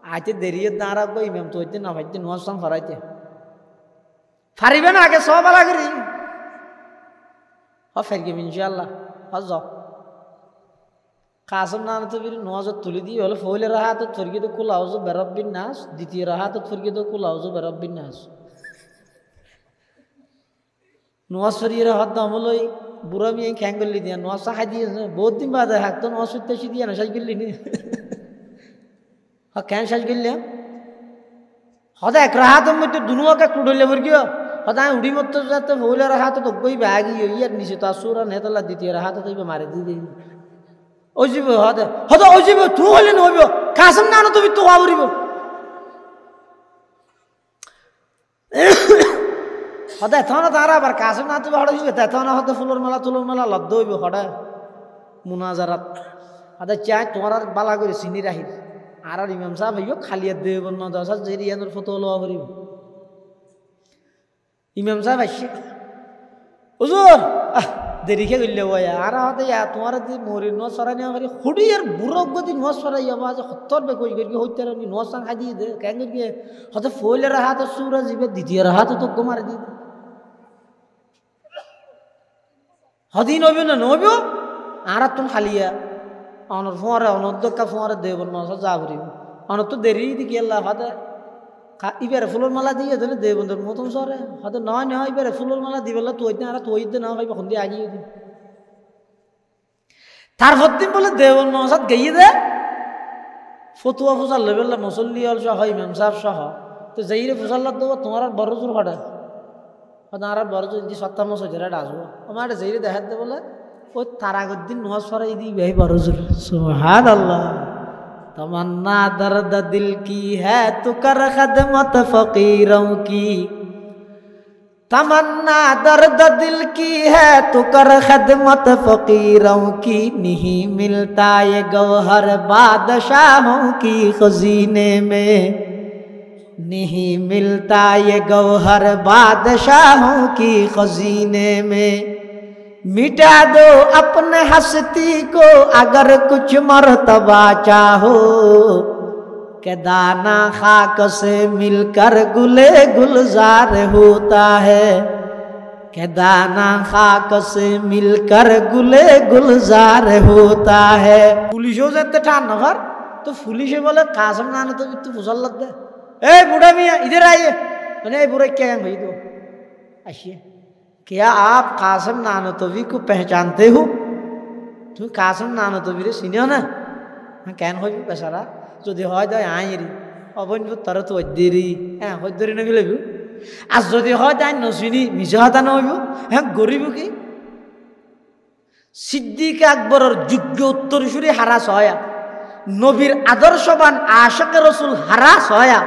[SPEAKER 1] আইতে দেরিয়ে দাঁড়াবো ইমাম তো হইতে না ভাইতে নোয়ার সাম ফরাইতে ফারিবে না আগে সব আলা করি ফের গেম ইনশাল্লাহ যাও কাসম নানতবির নোয়াজত তুলে দিয়ে হলো ফইলে রাহাত ফরগিদ কুল আউযু বিরাব্বিন নাস দ্বিতীয় রাহাত ফরগিদ কুল আউযু বিরাব্বিন নাস নোয়াজ ফরিয়ে হাত দামলই বুড়া মিয়ে খ্যাঙ্গলি দিয়া নোয়াজ সাহাই দিয়ে বহুত দিন বাদ হাত তো নোয়াজ সত্যি দিয়ে না সাজ গেলি নি কেন সাজ গেলি হদা এক রাহাতের মধ্যে দুনুয়াকে কুড়লে ফরগিও হদা উড়ি মতো যাতে ফইলে রাহাত তো গই ব্যাগি ইয়ার নিচে তো আসুরা নেতলা দ্বিতীয় রাহাত তো মারে দিয়ে দিই ওজিব হদা হদা ওজিব তুই হলে নহইব কাসম না তুমি তো আবরিব হদা এথনা তারা আবার কাসম না তুমি হড়াইবে এথনা হদা ফুলের মেলা লদ্দ হইব হড়া মুনাজারাত হদা চাই তোমার বালা করে চিনি রাহির আর ইমাম সাহেব ভাইও খালিয়াত দেব না দশা যে ইয়ানোর ফটো লওয়া করিব ইমাম সাহেব আসছে হুজুর দেরি খেয়ে গেলে ভাই আর হতে তোমার মরি ন সরাই নেওয়া করি হুডি আর বুড়ো গতি ন সরাই যাবা যে সত্তর বে কই করি হইতে নি ন সাং খাই দিয়ে দে কেন করি হতে ফইলের হাত সুরা জিবে দ্বিতীয় হাত তো গোমার দি হদিন হইবে না নইব আর তুমি খালিয়া অনর ফোঁয়ারে অনর্দকা ফোঁয়ারে দেব ন যা করিব অনর তো দেরি দিকে আল্লাহ হতে ইবারে ফুলের মালা দিয়ে দেলে দেবন্ধুর মতন সরে হয়তো নয় নয় ইবারে ফুলের মালা দিবেলা তুইতে আর তুইতে না ভাই কখন দিয়ে আগিয়ে দিই তারপর দিন বলে দেবন মহাসাদ গেয়ে দে ফতুয়া ফুসাল লেবেলা মুসল্লি অল সহ ইমাম সাহেব সহ তো যাইরে ফুসাল্লা দেবো তোমার আর বড় জোর হঠাৎ হয়তো আর বড় জোর যদি সত্তা মশ হয়েছে এটা আসবো আমার যাইরে দেখাতে বলে ওই তার আগের দিন নোয়াজ সরাই দিই ভাই বড় জোর সুবহান আল্লাহ तमन्ना दर्द दिल की है तू कर खदमत फकीरों की तमन्ना दर्द दिल की है तू कर खदमत फकीरों की नहीं मिलता ये गौहर बादशाहों की खजीने में नहीं मिलता ये गौहर बादशाहों की खजीने में मिटा दो अपने हस्ती को अगर कुछ मर्तबा चाहो के दाना खाक से मिलकर गुले गुलजार होता है के दाना खाक से मिलकर गुले गुलजार होता है पुलिसों से ठान नफर तो पुलिस बोले कासम नाना तो तू फुसल लग दे ए बूढ़ा मियाँ इधर आइए मैंने बुरा क्या भाई तो आइए क्या आप कासम नानतवी को पहचानते हो तुम कासम नानतवी रे चिनियो ना কেন হইবি বেচারা যদি হয় তাই আইরি অবন্য তার তো দেরি হ্যাঁ হইদরি না গেলে আর যদি হয় তাই নচিনি মিছা হতা নহইব হ্যাঁ গরিব কি সিদ্দিক আকবরের যোগ্য উত্তরসূরি হারাস হয়া নবীর আদর্শবান আশিক রাসূল হারাস হয়া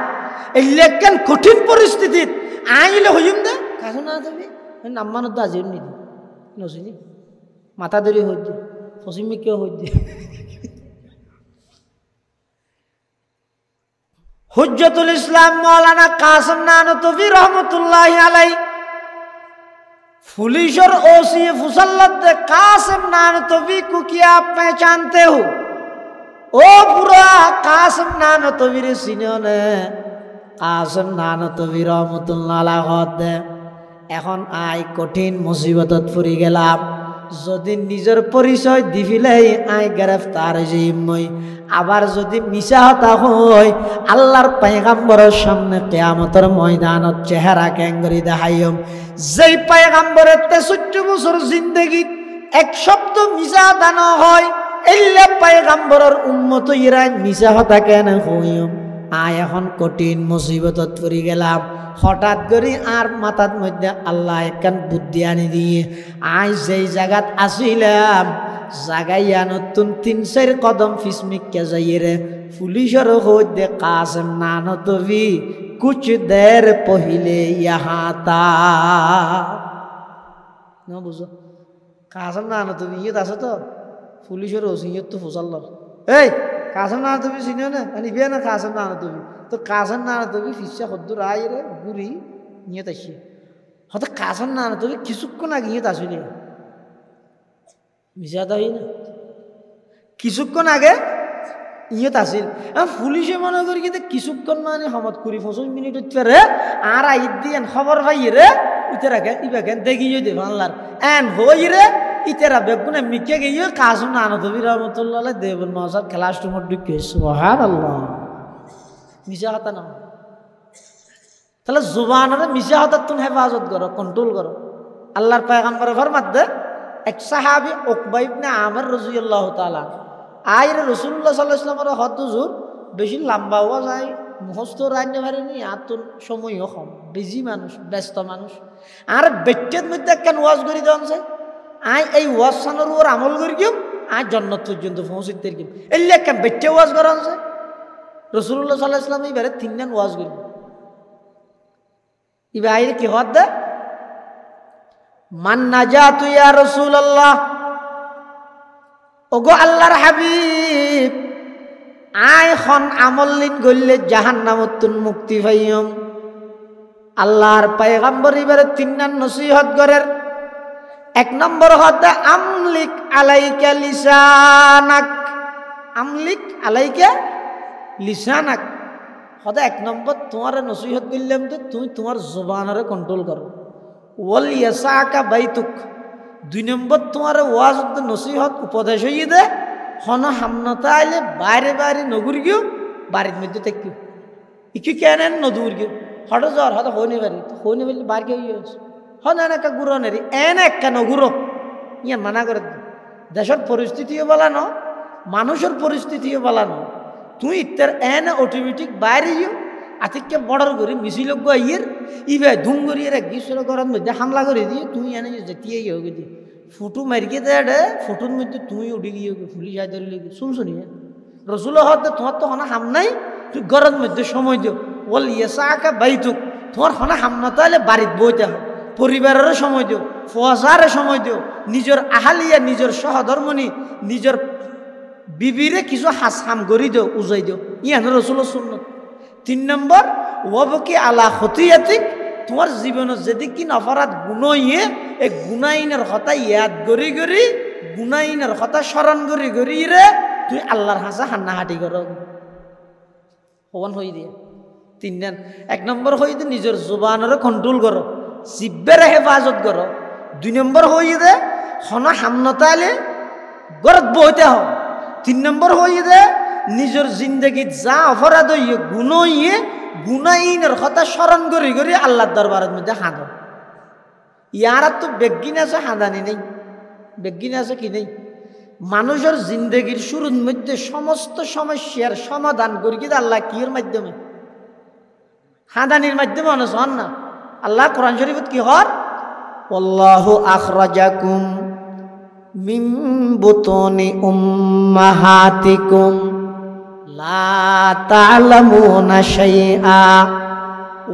[SPEAKER 1] এই লেকেন কঠিন পরিস্থিতিত আইলে হইম দে কাসম নানতবি নাম্মানত আজির নিদি নচিনি মাথা ধরি হইতে পশ্চিমে কেউ হইতে हुज्जतुल इस्लाम मौलाना कासिम नानतवी रहमतुल्लाहि अलैह पुलिसर ओसी फुसल्लत कासिम नानतवी को क्या आप पहचानते हो ओ बुरा कासिम नानतवी रे सिनने कासिम नानतवी रहमतुल्लाहि अलैह এখন আই কঠিন মুসিবতত পড়ি গেলাম যদি নিজের পরিচয় দিবিলেই আই গ্রেফতার হইমই আবার যদি মিছা হতা হয় আল্লাহর পয়গম্বরের সামনে কিয়ামতের ময়দানত চেহারা কেঙ্গরি দেখাইম যেই পয়গম্বরের 63 বছর জিন্দেগি এক শব্দ মিছা দানো হয় এল্লে পয়গম্বরের উম্মত ইরান মিছা হতা কেন হইম আয় এখন কঠিন মুসিবতত পড়ি গেলাম হঠাৎ করে আর মাথার মধ্যে আল্লাহ একখান বুদ্ধি আনি দিয়ে আই যেই জায়গাত আসিলাম জাগাইয়া নতুন 3-4 কদম ফিসমিককে যাইরে পুলিশের হইতে কাসিম নানতবি কুছ দের পहिले यहाँ তা না বুঝো কাসিম নানতবি ইয়ত আছে তো পুলিশের ওসিয়ত তো ফুসাল্ল এই কাসিম নানতবি চিনো না আনি বিয়া না কাসিম নানতবি তো কাসিম নানতবি ফিসা খদ্দুর আইরে গুরি নিয়ত আসি হয়তো কাসিম নানতবি কিছুক্ষণ আগে নিয়ত আসলে মিশাদা হই না কিছুক্ষণ আগে ইয়ত আসিল পুলিশে মনে করি কিন্তু কিছুক্ষণ মানে সমত 20-25 মিনিট উঠে আর আইত দিয়ে খবর পাই রে উঠে রাখে ইবাকে দেখিয়ে দে বাংলার এন হই রে ইতেরা বেগুনে মিকে গিয়ে কাসিম নানতবি রহমতুল্লাহ দেবন নসাদ ক্লাসরুমে ঢুকে সুবহানাল্লাহ মিশা হতা না তাহলে জুবানের মিশা হতা তুমি হেফাজত করো কন্ট্রোল করো আল্লাহর পয়গম্বর ফরমাত দে এক সাহাবী উকবা ইবনে আমির রাদিয়াল্লাহু তাআলা আইরে রাসূলুল্লাহ সাল্লাল্লাহু আলাইহি ওয়াসাল্লামের হাত হুজুর বেশি লম্বা হওয়া যায় মুখস্থ রাখতে পারেনি আর তো সময়ও কম বিজি মানুষ ব্যস্ত মানুষ আর বেচ্চের মধ্যে কেন ওয়াজ করি দেন যায় আই এই ওয়াজ সানোর ওর আমল করি গিয়ে আজ জান্নাত পর্যন্ত পৌঁছিতে গিয়ে এলে কেন বেচ্চে ওয়াজ করা যায় রাসূলুল্লাহ সাল্লাল্লাহু আলাইহি ওয়াসাল্লাম এবারে 3 দিন ওয়াজ করি ইবা আইরে কি হদ দে মান নাজাতু ইয়া রাসূলুল্লাহ ওগো আল্লাহর হাবিব আয় খন আমল্লিন গল্লে জাহান্নামতুন মুক্তি পাইয়ম। আল্লাহর পয়গম্বর এবারে 3 নসিহত করের। 1 নম্বর হতে আমলিক আলাইকা লিসানাক, আমলিক আলাইকা লিসানাক হতে 1 নম্বর তোমার নসিহত করলাম তো তুমি তোমার জবানরে কন্ট্রোল করো। ওয়াল ইয়াসাকা বাইতুক, 2 নম্বর তোমার ওয়াজ নসিহত উপদেশ হইয়ে দে হন হামনতা আইলে বাইরে বাইরে নগুর গিয়েও বাড়ির মধ্যে থাকি ইকি কেন নদুর গিয়ে হঠাৎ জ্বর হয়তো হইনি বাড়ি হইনি বললে বার গিয়ে হন একা গুড়ো নেরি এনে একটা নগুরো ইয়ে মানা করে দেশের পরিস্থিতিও বলানো মানুষের পরিস্থিতিও বলানো তুই ইত্যার এনে অটোমেটিক বাইরে গিয়েও আতিককে বর্ডার করে মিছিল ইয়ের ইবে ধুম করিয়ে গ্রীষ্মের ঘরের মধ্যে হামলা করে দিয়ে তুই এনে যেতে হোক দিয়ে ফুটু মারিকে দে ফুটুর মধ্যে তুই উঠে গিয়ে পুলিশ আয় ধরে লেগে শুনছুনি রসুল হতে তোমার তো হনা হাম নাই তুই ঘরের মধ্যে সময় দিও বল ইয়েসা আঁকা বাইতুক তোমার হনা হাম না তাহলে বাড়িতে বইতে হয় পরিবারেরও সময় দিও ফসারে সময় দিও নিজের আহালিয়া নিজের সহধর্মণি নিজের বিবিরে কিছু হাস হাম করি দিও উজাই দিও ইয়ান রসুল সুন্নত। 3 নম্বর ওয়াবকি আলা খতিয়াতিক তোমার জীবনের যদি কি অপরাধ গুণইয়ে এই গুণাইনের কথা ইয়াদ করি করি গুণাইনের কথা স্মরণ করি করি রে তুই আল্লাহর হাসা হান্নাহাটি করো হন হই দিয়ে 3 1 নম্বর হই দে নিজের জবানের কন্ট্রোল করো জিব্বের হেফাজত করো 2 নম্বর হই দে হন হামনতালে গরত বইতে হও 3 নম্বর হই দে নিজের জিন্দগিত যা অপরাধ হইয়ে গুণ হইয়ে গুনাইনের কথা স্মরণ করি করি আল্লাহর দরবারের মধ্যে হাঁদো ইয়ার তো বেগিন আছে হাঁদানি নেই বেগিন আছে কি নেই মানুষের জিন্দগির শুরুর মধ্যে সমস্ত সমস্যার সমাধান করি কিন্তু আল্লাহ কির মাধ্যমে হাঁদানির মাধ্যমে অনুসরণ না আল্লাহ কোরআন শরীফত কি হর আল্লাহু আখরাজাকুম মিন বুতুনি উম্মাহাতিকুম লা তা'লামুনা শাইআ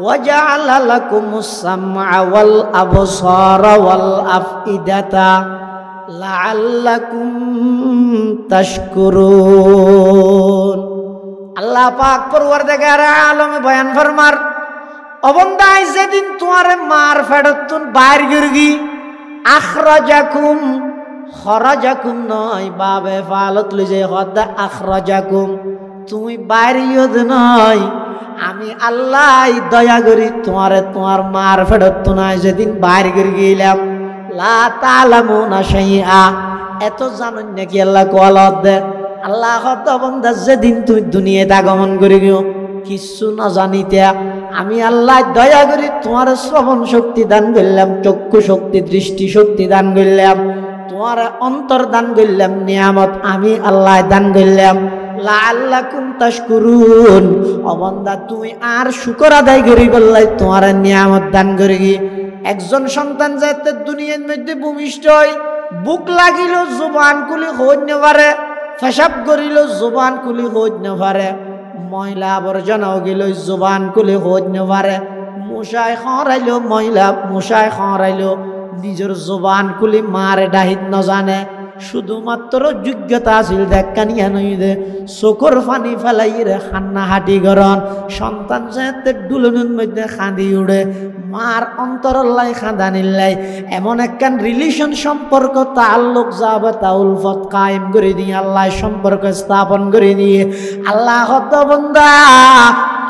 [SPEAKER 1] ওয়া জা'আলা লাকুমুস সাম'a ওয়াল আবসারা ওয়াল আফইদাতা লাআল্লাকুম তাশকুরুন। আল্লাহ পাক পরওয়ারদিগার আলম বয়ান ফরমার অবন্দাই যেদিন তোমার মার ফেরতুন বাইর গিরগি আখরাজাকুম খরাজাকুম নয় বাবে ফালত লইছে হদা আখরাজাকুম তুমি বাইরিয়দ নয় আমি আল্লাহ দয়া করি তোমারে তোমার মার ফেরত নয় যেদিন বাইর করে গেলাম লা তা'লামুনা শাইআ এত জানেন নাকি আল্লাহ কোয়ালত দে আল্লাহ হদ বন্দা যেদিন তুই দুনিয়াতে আগমন করে গিও কিছু না জানিতে আমি আল্লাহ দয়া করি তোমার শ্রবণ শক্তি দান করলাম চক্ষু শক্তি দৃষ্টি শক্তি দান করলাম তোমার অন্তর দান করলাম নিয়ামত আমি আল্লাহ দান করলাম লাআল্লাকুম তাশকুরুন অবন্দা তুমি আর শুকর আদায় করি বললাই তোমার নিয়ামত দান করি। একজন সন্তান যাতে দুনিয়ার মধ্যে ভূমিষ্ঠ হয় বুক লাগিল জবান কুলি হইতে না পারে পেশাব করিল জবান কুলি হইতে না পারে ময়লা আবর্জনাও গেল জবান কুলি হইতে না পারে মশায় খরাইল ময়লা মশায় খরাইল নিজের জবান কুলি মারে ডাহিত ন জানে শুধুমাত্র যোগ্যতা আছিল দেখানিয়া নই দে চকুর পানি ফেলাই রে খান্না হাঁটি গরন সন্তান যাতে দুলনের মধ্যে খাঁদি উড়ে মার অন্তরল্লাই খাঁদানিল্লাই এমন একখান রিলেশন সম্পর্ক তাল্লুক যাবে তা উলফত কায়েম করে দিয়ে আল্লাহ সম্পর্ক স্থাপন করে দিয়ে আল্লাহ হত বন্দা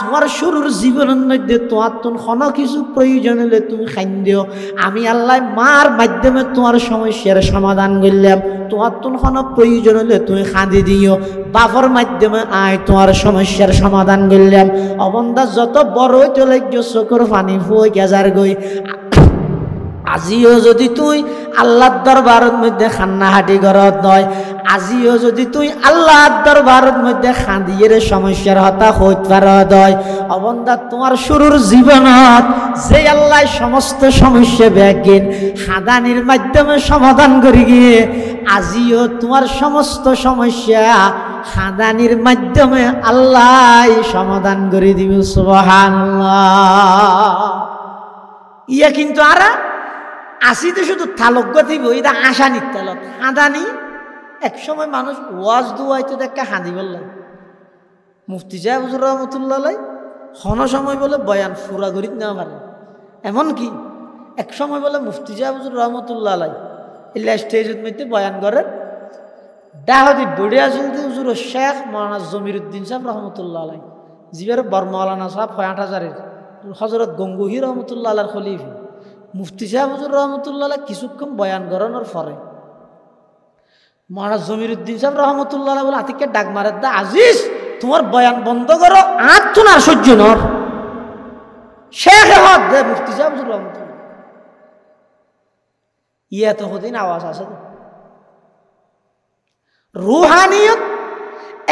[SPEAKER 1] তোমার শুরুর জীবনের মধ্যে তোমার কোনো কিছু প্রয়োজন হলে তুমি খাইন দিও আমি আল্লাহ মার মাধ্যমে তোমার সমস্যার সমাধান করলাম তোমার কোনো প্রয়োজন হলে তুমি খাঁদি দিও বাপর মাধ্যমে আয় তোমার সমস্যার সমাধান করলাম অবন্দা যত বড় চলে চোখের পানি ফুয়ে গেজার গই আজিও যদি তুই আল্লাহর দরবারের মধ্যে খান্নাহাটি করত নয় আজিও যদি তুই আল্লাহর দরবারের মধ্যে খাঁদিয়ে সমস্যার হতা হইতে পারত হয় অবন্দা তোমার শুরুর জীবনত যে আল্লাহ সমস্ত সমস্যা ব্যাগিন খাদানির মাধ্যমে সমাধান করে গিয়ে আজিও তোমার সমস্ত সমস্যা খাদানির মাধ্যমে আল্লাহ সমাধান করে দিবে সুবহানাল্লাহ। ইয়া কিন্তু আরা আসিতে শুধু থালক গতি বই এটা আশানির তালত হাঁদানি এক সময় মানুষ ওয়াজ দুয়াইতে দেখা হাঁদি বললাম মুফতি সাহেব হুজুর রহমতুল্লাহ আলাই হন সময় বলে বয়ান ফুরা করি না পারে। এমনকি এক সময় বলে মুফতি সাহেব হুজুর রহমতুল্লাহ আলাই এলা স্টেজের মধ্যে বয়ান করেন ডাহদি বড়ে আসল হুজুর শেখ মৌলানা জমিরুদ্দিন সাহেব রহমতুল্লাহ আলাই জিবার বর্মৌলানা সাহেব ৬৮,০০০-এর হজরত গঙ্গুহি রহমতুল্লাহ আলার খলিফা মুফতি সাহেব হুজুর রহমতুল্লাহ আলাই কিছুক্ষণ বয়ান করানোর পরে মৌলানা জমিরুদ্দিন সাহেব রহমতুল্লাহ আলাই বলে আতিককে ডাক মারে দা আজিজ তোমার বয়ান বন্ধ করো আর তো না সহ্য নর শেখ হদ দে মুফতি সাহেব হুজুর রহমতুল্লাহ ইয়া তো হদিন আওয়াজ আছে রুহানিয়ত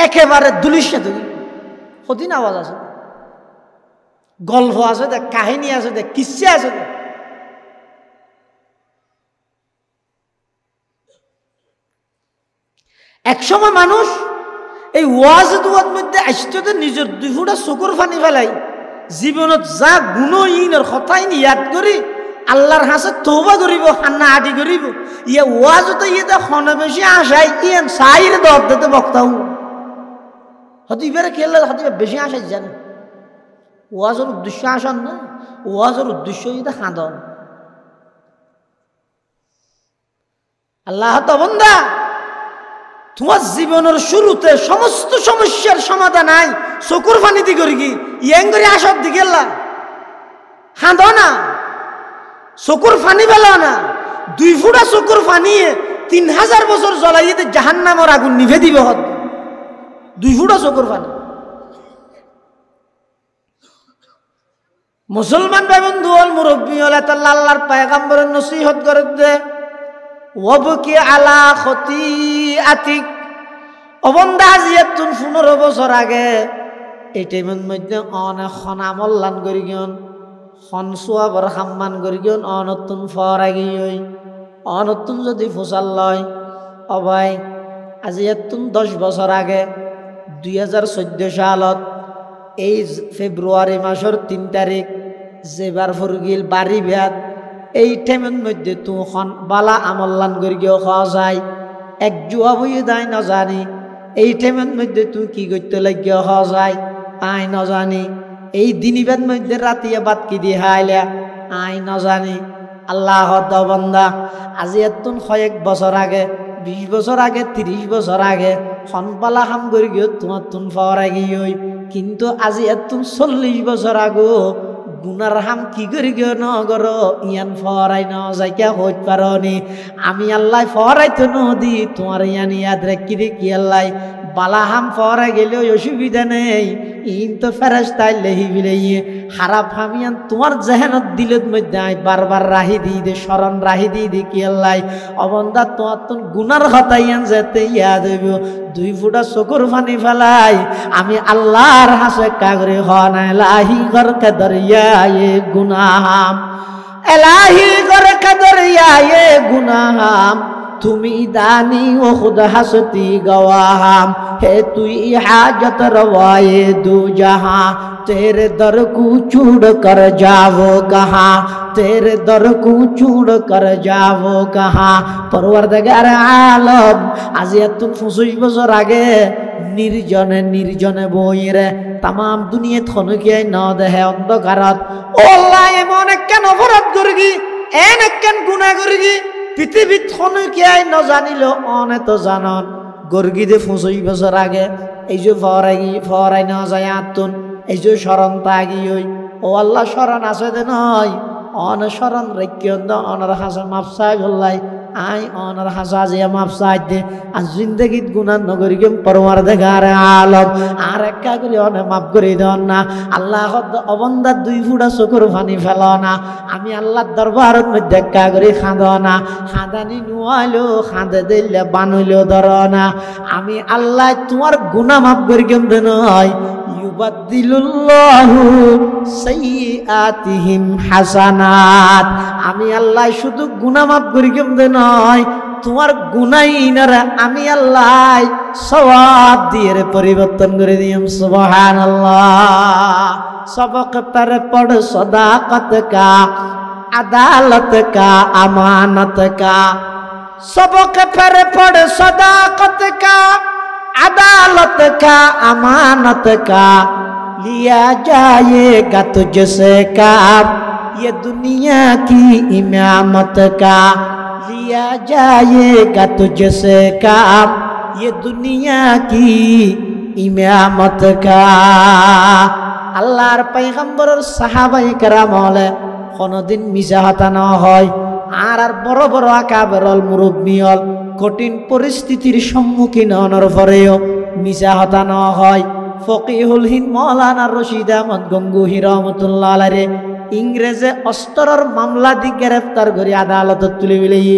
[SPEAKER 1] একেবারে দুলিশে দুলি হদিন আওয়াজ আছে গল্প আছে দেখ কাহিনী আছে দেখ কিসে আছে দেখ এক সময় মানুষ এই ওয়াজ দুয়ার মধ্যে আসতে নিজের দুই ফুটা চকুর ফানি ফেলাই জীবনত যা গুণহীনের কথাই ইয়াদ করি আল্লাহর হাসে তওবা করিব হান্না আদি করিব ইয়া ওয়াজতে ইয়ে খনে বেশি আশাই ইয়েন সাইরে দর দিতে বক্তাও হতে ইবারে খেললে হতে বেশি আশাই জানে ওয়াজের উদ্দেশ্য আসন না ওয়াজের উদ্দেশ্য ইয়ে খাঁদন আল্লাহ তো বন্দা তোমার জীবনের শুরুতে সমস্ত সমস্যার সমাধান নাই চকুর পানি দি করি কি ইয়াং করে আসব দি গেলা খাঁদ না চকুর পানি পেলা না 2 ফুটা চকুর পানিয়ে 3000 বছর জ্বলাইয়ে জাহান্নামের আগুন নিভে দিবে হত 2 ফুটা চকুর পানি মুসলমান ভাই বন্ধু হল মুরব্বী হল আল্লাহর পয়গম্বরের নসিহত করে দে ওয়াবকি আলা খতিআতিক অবন্দা জিয়াতুন 15 বছর আগে এই টাইমের মধ্যে অনেক খনামল্লান করি গিয়ন খনসুয়া বর হাম্মান করি গিয়ন অনতুন ফরাগি হই অনতুন যদি ফুসাল লয় অবাই আজিয়াতুন 10 বছর আগে 2014 সালত এই ফেব্রুয়ারি মাসের 3 তারিখ যেবার ফুরগিল বাড়ি বিয়াত এই টাইমের মধ্যে তুখন বালা আমল্লান করি গিয়ে খাওয়া যায় এক জুয়া বইয়ে দায় না জানি এই টাইমের মধ্যে তুই কি করতে লাগিয়ে খাওয়া যায় আই না জানি এই দিনিবের মধ্যে রাতিয়া বাদ কি দিয়ে হাইলে আই না জানি আল্লাহ বান্দা আজি এতুন কয়েক বছর আগে 20 বছর আগে 30 বছর আগে খনপালা হাম করি গিয়ে তোমার তুন ফাওয়ার গিয়ে কিন্তু আজি এতুন 40 বছর আগো গুনার হাম কি করি গিয়ে নগর ইয়ান ফরাই ন যাইকা হইত পারি আমি আল্লাহ ফরাইতো নদী তোমার ইয়ান ইয়াদ রেখি দেখি আল্লাহ বালা হাম ফরাই গেলেও অসুবিধা নেই ইন তো ফেরেশতাই লেহি বিলেইয়ে খারাপ হামিয়ান তোমার জেহেনত দিলত মধ্যে আই বারবার রাহি দি দে স্মরণ রাহি দি দেখি আল্লাহ অবন্দা তোমার তো গুনার কথা ইয়ান যেতে ইয়াদ হইব 2 ফুটা চকুর পানি ফেলাই আমি আল্লাহর হাসে কাগরে হন এলাহি ঘর কে দরিয়ায়ে গুনাহাম এলাহি ঘর কে দরিয়ায়ে গুনাহাম তুমি দানি ও খুদ হাসতি গवाहाम है तू हाजत रवाए दो जहां तेरे दर को छोड़ कर जाओ कहाँ तेरे दर को छोड़ कर जाओ कहाँ परवरदिगार आलम आज এতুন 25 বছর আগে নির্জনে নির্জনে বইরে তাম দুনিয়াত খনকিয়াই ন দেহে অন্ধকারত ও আল্লাহ এমন কেন অপরাধ করি এন কেন গুনাহ করি পৃথিবীত খনকিয়াই ন জানিল অনে তো জানন গর্গি দে 25 বছর আগে এই যে ফরাই না যায় আতুন এই যে শরণ তাগি হই ও আল্লাহ শরণ আছে দে নয় অন শরণ রেখিয়ন দ অনর হাসা মাফসাই বললাই আই অনর হাসা যে মাফসাই দে আর জিন্দেগিত গুনাহ নগরি কেম পরওয়ারদিগার আলম আর একা করে অনে মাফ করে দেন না আল্লাহ অবন্দা 2 ফুটা চকুর পানি ফেল না আমি আল্লাহর দরবারের মধ্যে একা করে খাঁদ না খাঁদানি নুয়াইলো খাঁদে দিলে বানুইলো ধর না আমি আল্লাহ তোমার গুনাহ মাফ করে কেম দে নয় ইউবাদদিলুল্লাহু সাইয়্যাতিহিম হাসানাত আমি আল্লাহ শুধু গুনাহ মাফ করি কেমনে নয় তোমার গুনাহীনরা আমি আল্লাহ সওয়াব দিয়ে পরিবর্তন করে দিম সুবহানাল্লাহ सबक पर पढ़ सदाकत का अदालत का अमानत का सबक पर पढ़ सदाकत का अदालत का अमानत का लिया जाएगा तुझसे काम, ये दुनिया की इमामत का लिया जाएगा तुझसे काम, ये दुनिया की इमामत का। আল্লাহর পয়গম্বরের সাহাবায়ে কেরাম হলে কোনদিন মিছা কথা না হয়। আর বড় বড় আকাবেরল মুরব্বী হল কঠিন পরিস্থিতির সম্মুখীন হওয়ার পরেও মিছা কথা না হয়। ফকিহুল হিন্দ মৌলানা রশিদ আহমদ গঙ্গুহি রহমতুল্লাহ আলাইহি ইংরেজে অস্ত্রের মামলা দি গ্রেফতার করে আদালতত তুলে বিলাই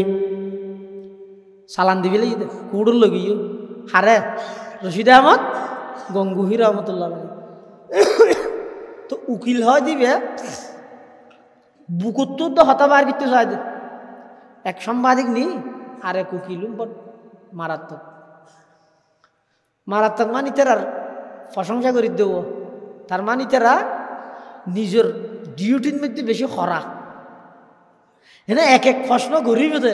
[SPEAKER 1] চালান দি বিলাই কুড়ুর লগিও হারে রশিদ আহমদ গঙ্গুহি রহমতুল্লাহ আলাইহি। তো উকিল হয় দিবে বুকুত্তর তো হতাবার কিন্তু চাই দে এক সাংবাদিক নি আর এক উকিল মারাত্মক মারাত্মক মানে তার প্রশংসা করে দেব। তার মানে তারা নিজের ডিউটির মধ্যে বেশি খরা হ্যাঁ এক এক প্রশ্ন ঘুরি বোধ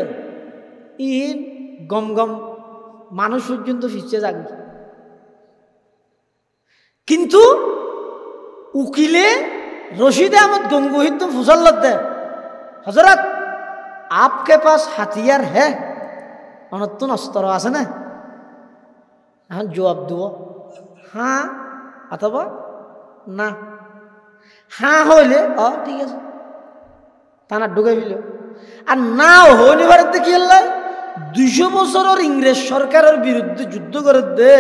[SPEAKER 1] ইন গম গম মানুষ পর্যন্ত ফিরছে যাবে। কিন্তু উকিলে রশিদ আহমদ গঙ্গুহি তো ফুসল্লত দে হজরত आपके पास हथियार है অনতুন অস্ত্র আছে না? এখন জবাব দেব হ্যাঁ অথবা না। হ্যাঁ হইলে ঠিক আছে থানা ঢুকে ফেল। আর না হইনি ভারতে কি হল 200 বছরের ইংরেজ সরকারের বিরুদ্ধে যুদ্ধ করে দে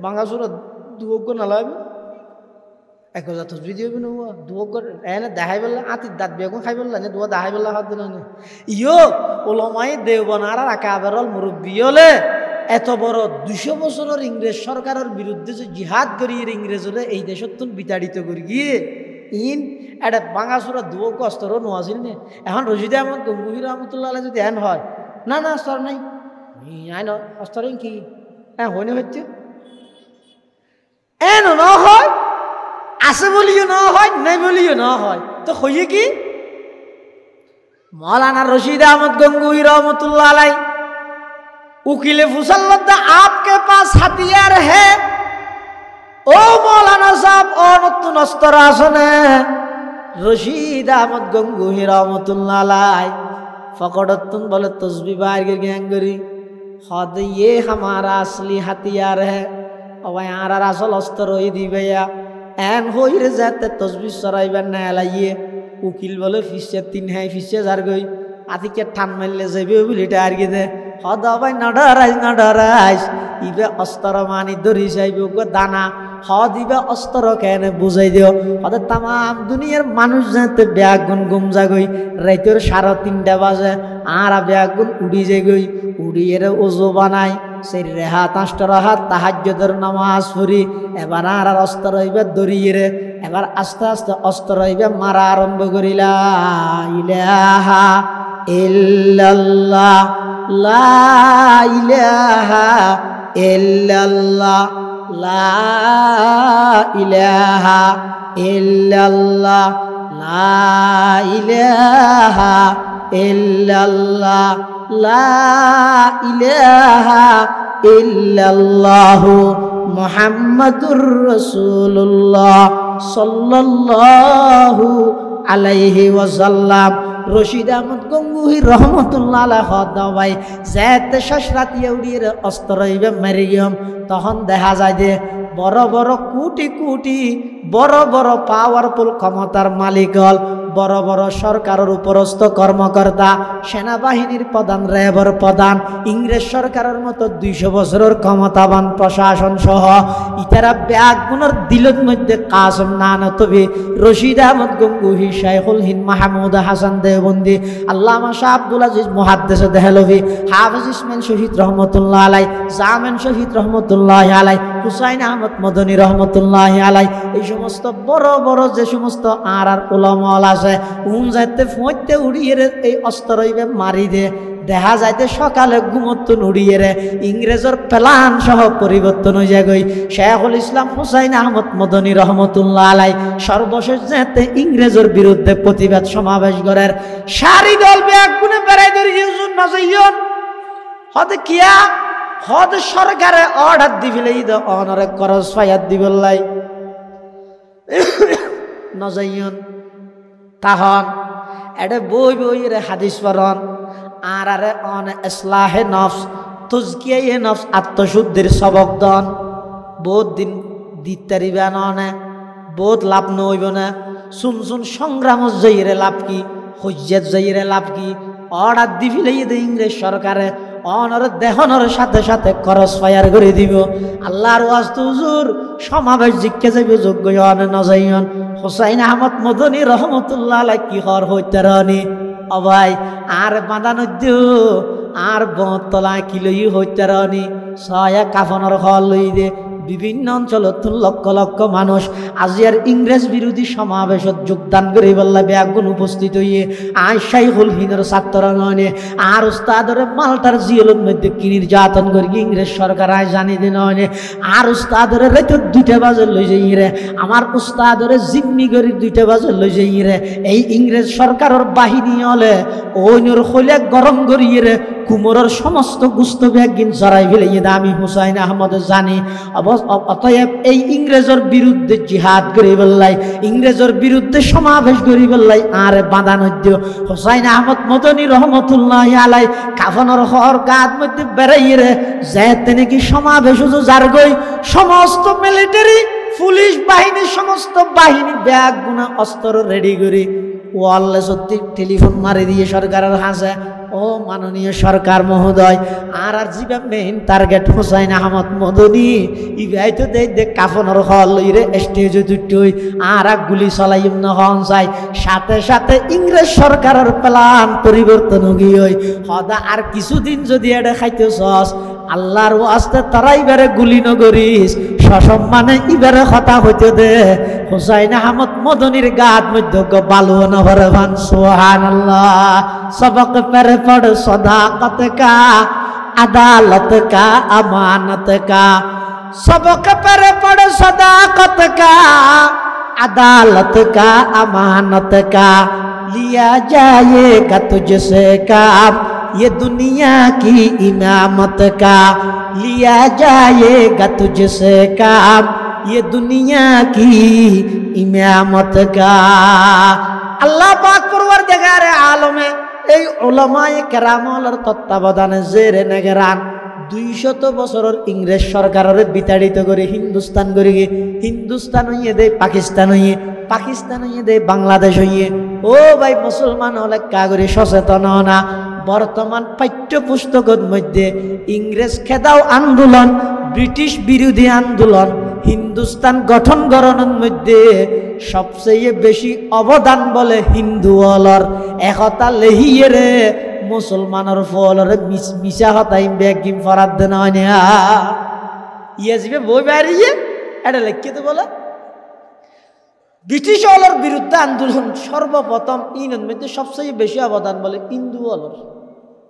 [SPEAKER 1] বাংলাদেশের দুয়োগ্য নালাবি 1000 তসবি দিয়ে নোয়া দুয়োগ্য এনে দেখাই বললে আতির দাঁত বেগুন খাই বললে দুয়া দেখাই বললে হাত দিল না ইয়ো ওলমাই দেওবনার আকাবেরল মুরব্বী হলে এত বড় 200 বছরের ইংরেজ সরকারের বিরুদ্ধে যে জিহাদ করিয়ে ইংরেজরে এই দেশত বিতাড়িত করি গিয়ে ইন এটা বাংলাদেশের দুয়োগ্য অস্ত্র নোয়াছিল নে। এখন রশিদ আহমদ গঙ্গুহি রহমতুল্লাহ আলাইহি যদি এন হয় না না অস্ত্র নাই আইন অস্ত্র কি হ্যাঁ হয়নি হচ্ছে এন না হয় আছে বলিও না হয় নাই বলিও না হয় তো হইয়ে কি মৌলানা রশিদ আহমদ গঙ্গুহি রহমতুল্লাহ আলাইহি উকিলে ফুসাল্লাহ आपके पास हथियार है ও মৌলানা সাহেব নতুন অস্ত্র আসনে রশিদ আহমদ গঙ্গুহি রহমতুল্লাহ আলাইহি ফকড়তুন বলে তসবিহ বাইর के গ্যাঙ্গরি হদ ये हमारा असली हथियार है अब यार असल अस्त्र ही दिबेया एन होई रे जाते तस्बीह सराइबा ना लाइए उकिल बोले फिसे 3 है फिसे जार गई आती के ठान मारले जाबे बिलिटा आर गे हद भाई ना डराइस इबे अस्त्र मानी दरी जाइबे गो दाना हद इबे अस्त्र केने बुझाई दियो हद तमाम दुनियार मानुष जाते ब्यागुन गुम जा गई राइतर 3:30 बाजे आरा ब्यागुन उड़ी जाई गई उड़िए रे ओजो बानाई সেই রেহাত 5টা রাহাত তাহাজ্জুদের নামাজ পড়ি এবার আর অস্ত্র হইবে দরিয়ে রে এবার আস্তে আস্তে অস্ত্র হইবে মারা আরম্ভ করিলা ইলাহা ইল্লাল্লাহ লা ইলাহা ইল্লাল্লাহ লা ইলাহা ইল্লাল্লাহ লা ইলাহা ইল্লাল্লাহ লা ইলাহা ইল্লাল্লাহু মুহাম্মাদুর রাসূলুল্লাহ সাল্লাল্লাহু আলাইহি ওয়াসাল্লাম। রশিদ আহমদ গঙ্গুহি রহমতুল্লাহ আলাইহি ভাই যেতে শেষরাতিয়া উড়িয়ে অস্ত্র হইবে মারিয়ম তখন দেখা যায় যে বড় বড় কোটি কোটি বড় বড় পাওয়ারফুল ক্ষমতার মালিক হল বড় বড় সরকারের উপরস্থ কর্মকর্তা সেনাবাহিনীর প্রধান র্যাবের প্রধান ইংরেজ সরকারের মতো 200 বছরের ক্ষমতাবান প্রশাসন সহ ইতারা ব্যাগুনের দিলের মধ্যে কাসম নানতবি রশিদ আহমদ গঙ্গুহি শাইখুল হিন্দ মাহমুদ হাসান দেওবন্দি আল্লামা শাহ আব্দুল আজিজ মুহাদ্দিস দেহলভি হাফেজ ইসমাইল শহীদ রহমতুল্লাহ আলাইহি জামেন শহীদ রহমতুল্লাহ আলাইহি হুসাইন আহমদ মদনী রহমতুল্লাহ আলাইহি এই সমস্ত বড় বড় যে সমস্ত আর উলামা আছে উন যাইতে ফুঁতে উড়িয়ে এই অস্ত্র হইবে মারি দে দেখা যাইতে সকালে ঘুমত্তন উড়িয়ে রে ইংরেজের প্লান সহ পরিবর্তন হয়ে যায় গই শেখুল ইসলাম হুসাইন আহমদ মদনী রহমতুল্লাহ আলাইহি সর্বশেষ যেতে ইংরেজের বিরুদ্ধে প্রতিবাদ সমাবেশ করার সারি দল ব্যাগ গুনে বেড়াই ধরে হুজুর না যাইয়ন হতে কিয়া হদ সরকারে অর্ডার দিবিলে ঈদ অনরে খরচ ফায়াত দিবলাই নজাইয়ন তাহন এডে বই বই রে হাদিস পড়ন আর আরে অন ইসলাহে নফস তুজকিয়ে নফস আত্মশুদ্ধির সবক দন বহুত দিন দিতারিবা ননে বহুত লাভ নইব না শুন শুন সংগ্রাম জয়ীরে লাভ কি হজ্জাত জয়ীরে লাভ কি অর্ডার দিবিলে ঈদ ইংরেজ সরকারে অনর দেহনর সাথে সাথে খরচ ফায়ার করে দিব আল্লাহর ওয়াস্তে হুজুর সমাবেশ জিজ্ঞে যাইব যোগ্য হন নজাইয়ন হুসাইন আহমদ মদনী রহমতুল্লাহ আলাইহি কি হর হইতে রানি অবাই আর বাঁধানোদ্য আর বতলা কিলই হইতে রানি ছয়া কাফনের হল লই দে বিভিন্ন অঞ্চলত লক্ষ লক্ষ মানুষ আজিয়ার ইংরেজ বিরোধী সমাবেশত যোগদান করে বললা ব্যাগুন উপস্থিত হইয়ে শাইখুল হিন্দের ছাত্র নয় আর উস্তাদরে মালটার জিয়লের মধ্যে কি নির্যাতন করি ইংরেজ সরকার আয় জানি দিন নয় আর উস্তাদরে রাতে 2টা বাজে লই যাই রে আমার উস্তাদরে জিম্মি করি 2টা বাজে লই যাই রে এই ইংরেজ সরকারের বাহিনী হলে ওইনর হইলে গরম করিয়ে রে কুমোরের সমস্ত গুস্ত ব্যাগিন জড়াই ফেলে আমি হুসাইন আহমদ জানি অতএব এই ইংরেজের বিরুদ্ধে জিহাদ করি বললাই ইংরেজের বিরুদ্ধে সমাবেশ করি বললাই আর বাঁধানোদ্য হুসাইন আহমদ মদনী রহমতুল্লাহ আলাই কাফনের হর গাদ মধ্যে বেড়াইয়ে রে যেতে নাকি সমাবেশ যার গই সমস্ত মিলিটারি পুলিশ বাহিনী সমস্ত বাহিনী ব্যাগ গুনা অস্ত্র রেডি করি ওয়াল্লে সত্যি টেলিফোন মারি দিয়ে সরকারের হাসে ও মাননীয় সরকার মহোদয় আর জিবা মেইন টার্গেট হুসাইন আহমদ মদনী ইবাই তো দেখ কাফনের হল লইরে স্টেজে দুটোই আর গুলি চলাইম নহন চাই সাথে সাথে ইংরেজ সরকারের প্ল্যান পরিবর্তন গিয়ে হদা আর কিছুদিন যদি এটা খাইতে সস আল্লাহর ওয়াস্তে তারা ইবারে গুলি নগরিস সসম্মানে ইবারে কথা হইতে দে হুসাইন আহমদ মদনীর গাত মধ্যে বালু নহরে ভান সুবহানাল্লাহ সবক পেরে পড় সদাকত কা আদালত কা আমানত কা সবক পেরে পড় সদাকত কা আদালত কা আমানত কা लिया जाएगा तुझसे काम ये दुनिया की इमामत का लिया जाएगा तुझसे काम ये दुनिया की इमामत का अल्लाह पाक परवरदिगार आलमे এই উলামায়ে কেরামর তত্ত্বাবধানে জেরে নেগরান 200 বছরের ইংরেজ সরকারের বিতাড়িত করে হিন্দুস্তান করে হিন্দুস্তান হইয়ে দেয় পাকিস্তান হইয়ে পাকিস্তান হইয়ে দেয় বাংলাদেশ হইয়ে ও ভাই মুসলমান হলে কাগরে সচেতন না বর্তমান পাঠ্যপুস্তকের মধ্যে ইংরেজ খেদাও আন্দোলন ব্রিটিশ বিরোধী আন্দোলন হিন্দুস্তান গঠন গড়নের মধ্যে সবচেয়ে বেশি অবদান বলে হিন্দু অলর একতা লেহিয়ে রে মুসলমানের ফলরে মিশা হতাই ব্যাগিম ফরাদ দেন ইয়াজিবে বই বাড়িয়ে এটা লেখিয়ে তো বলে ব্রিটিশ অলর বিরুদ্ধে আন্দোলন সর্বপ্রথম ইনের মধ্যে সবচেয়ে বেশি অবদান বলে হিন্দু অলর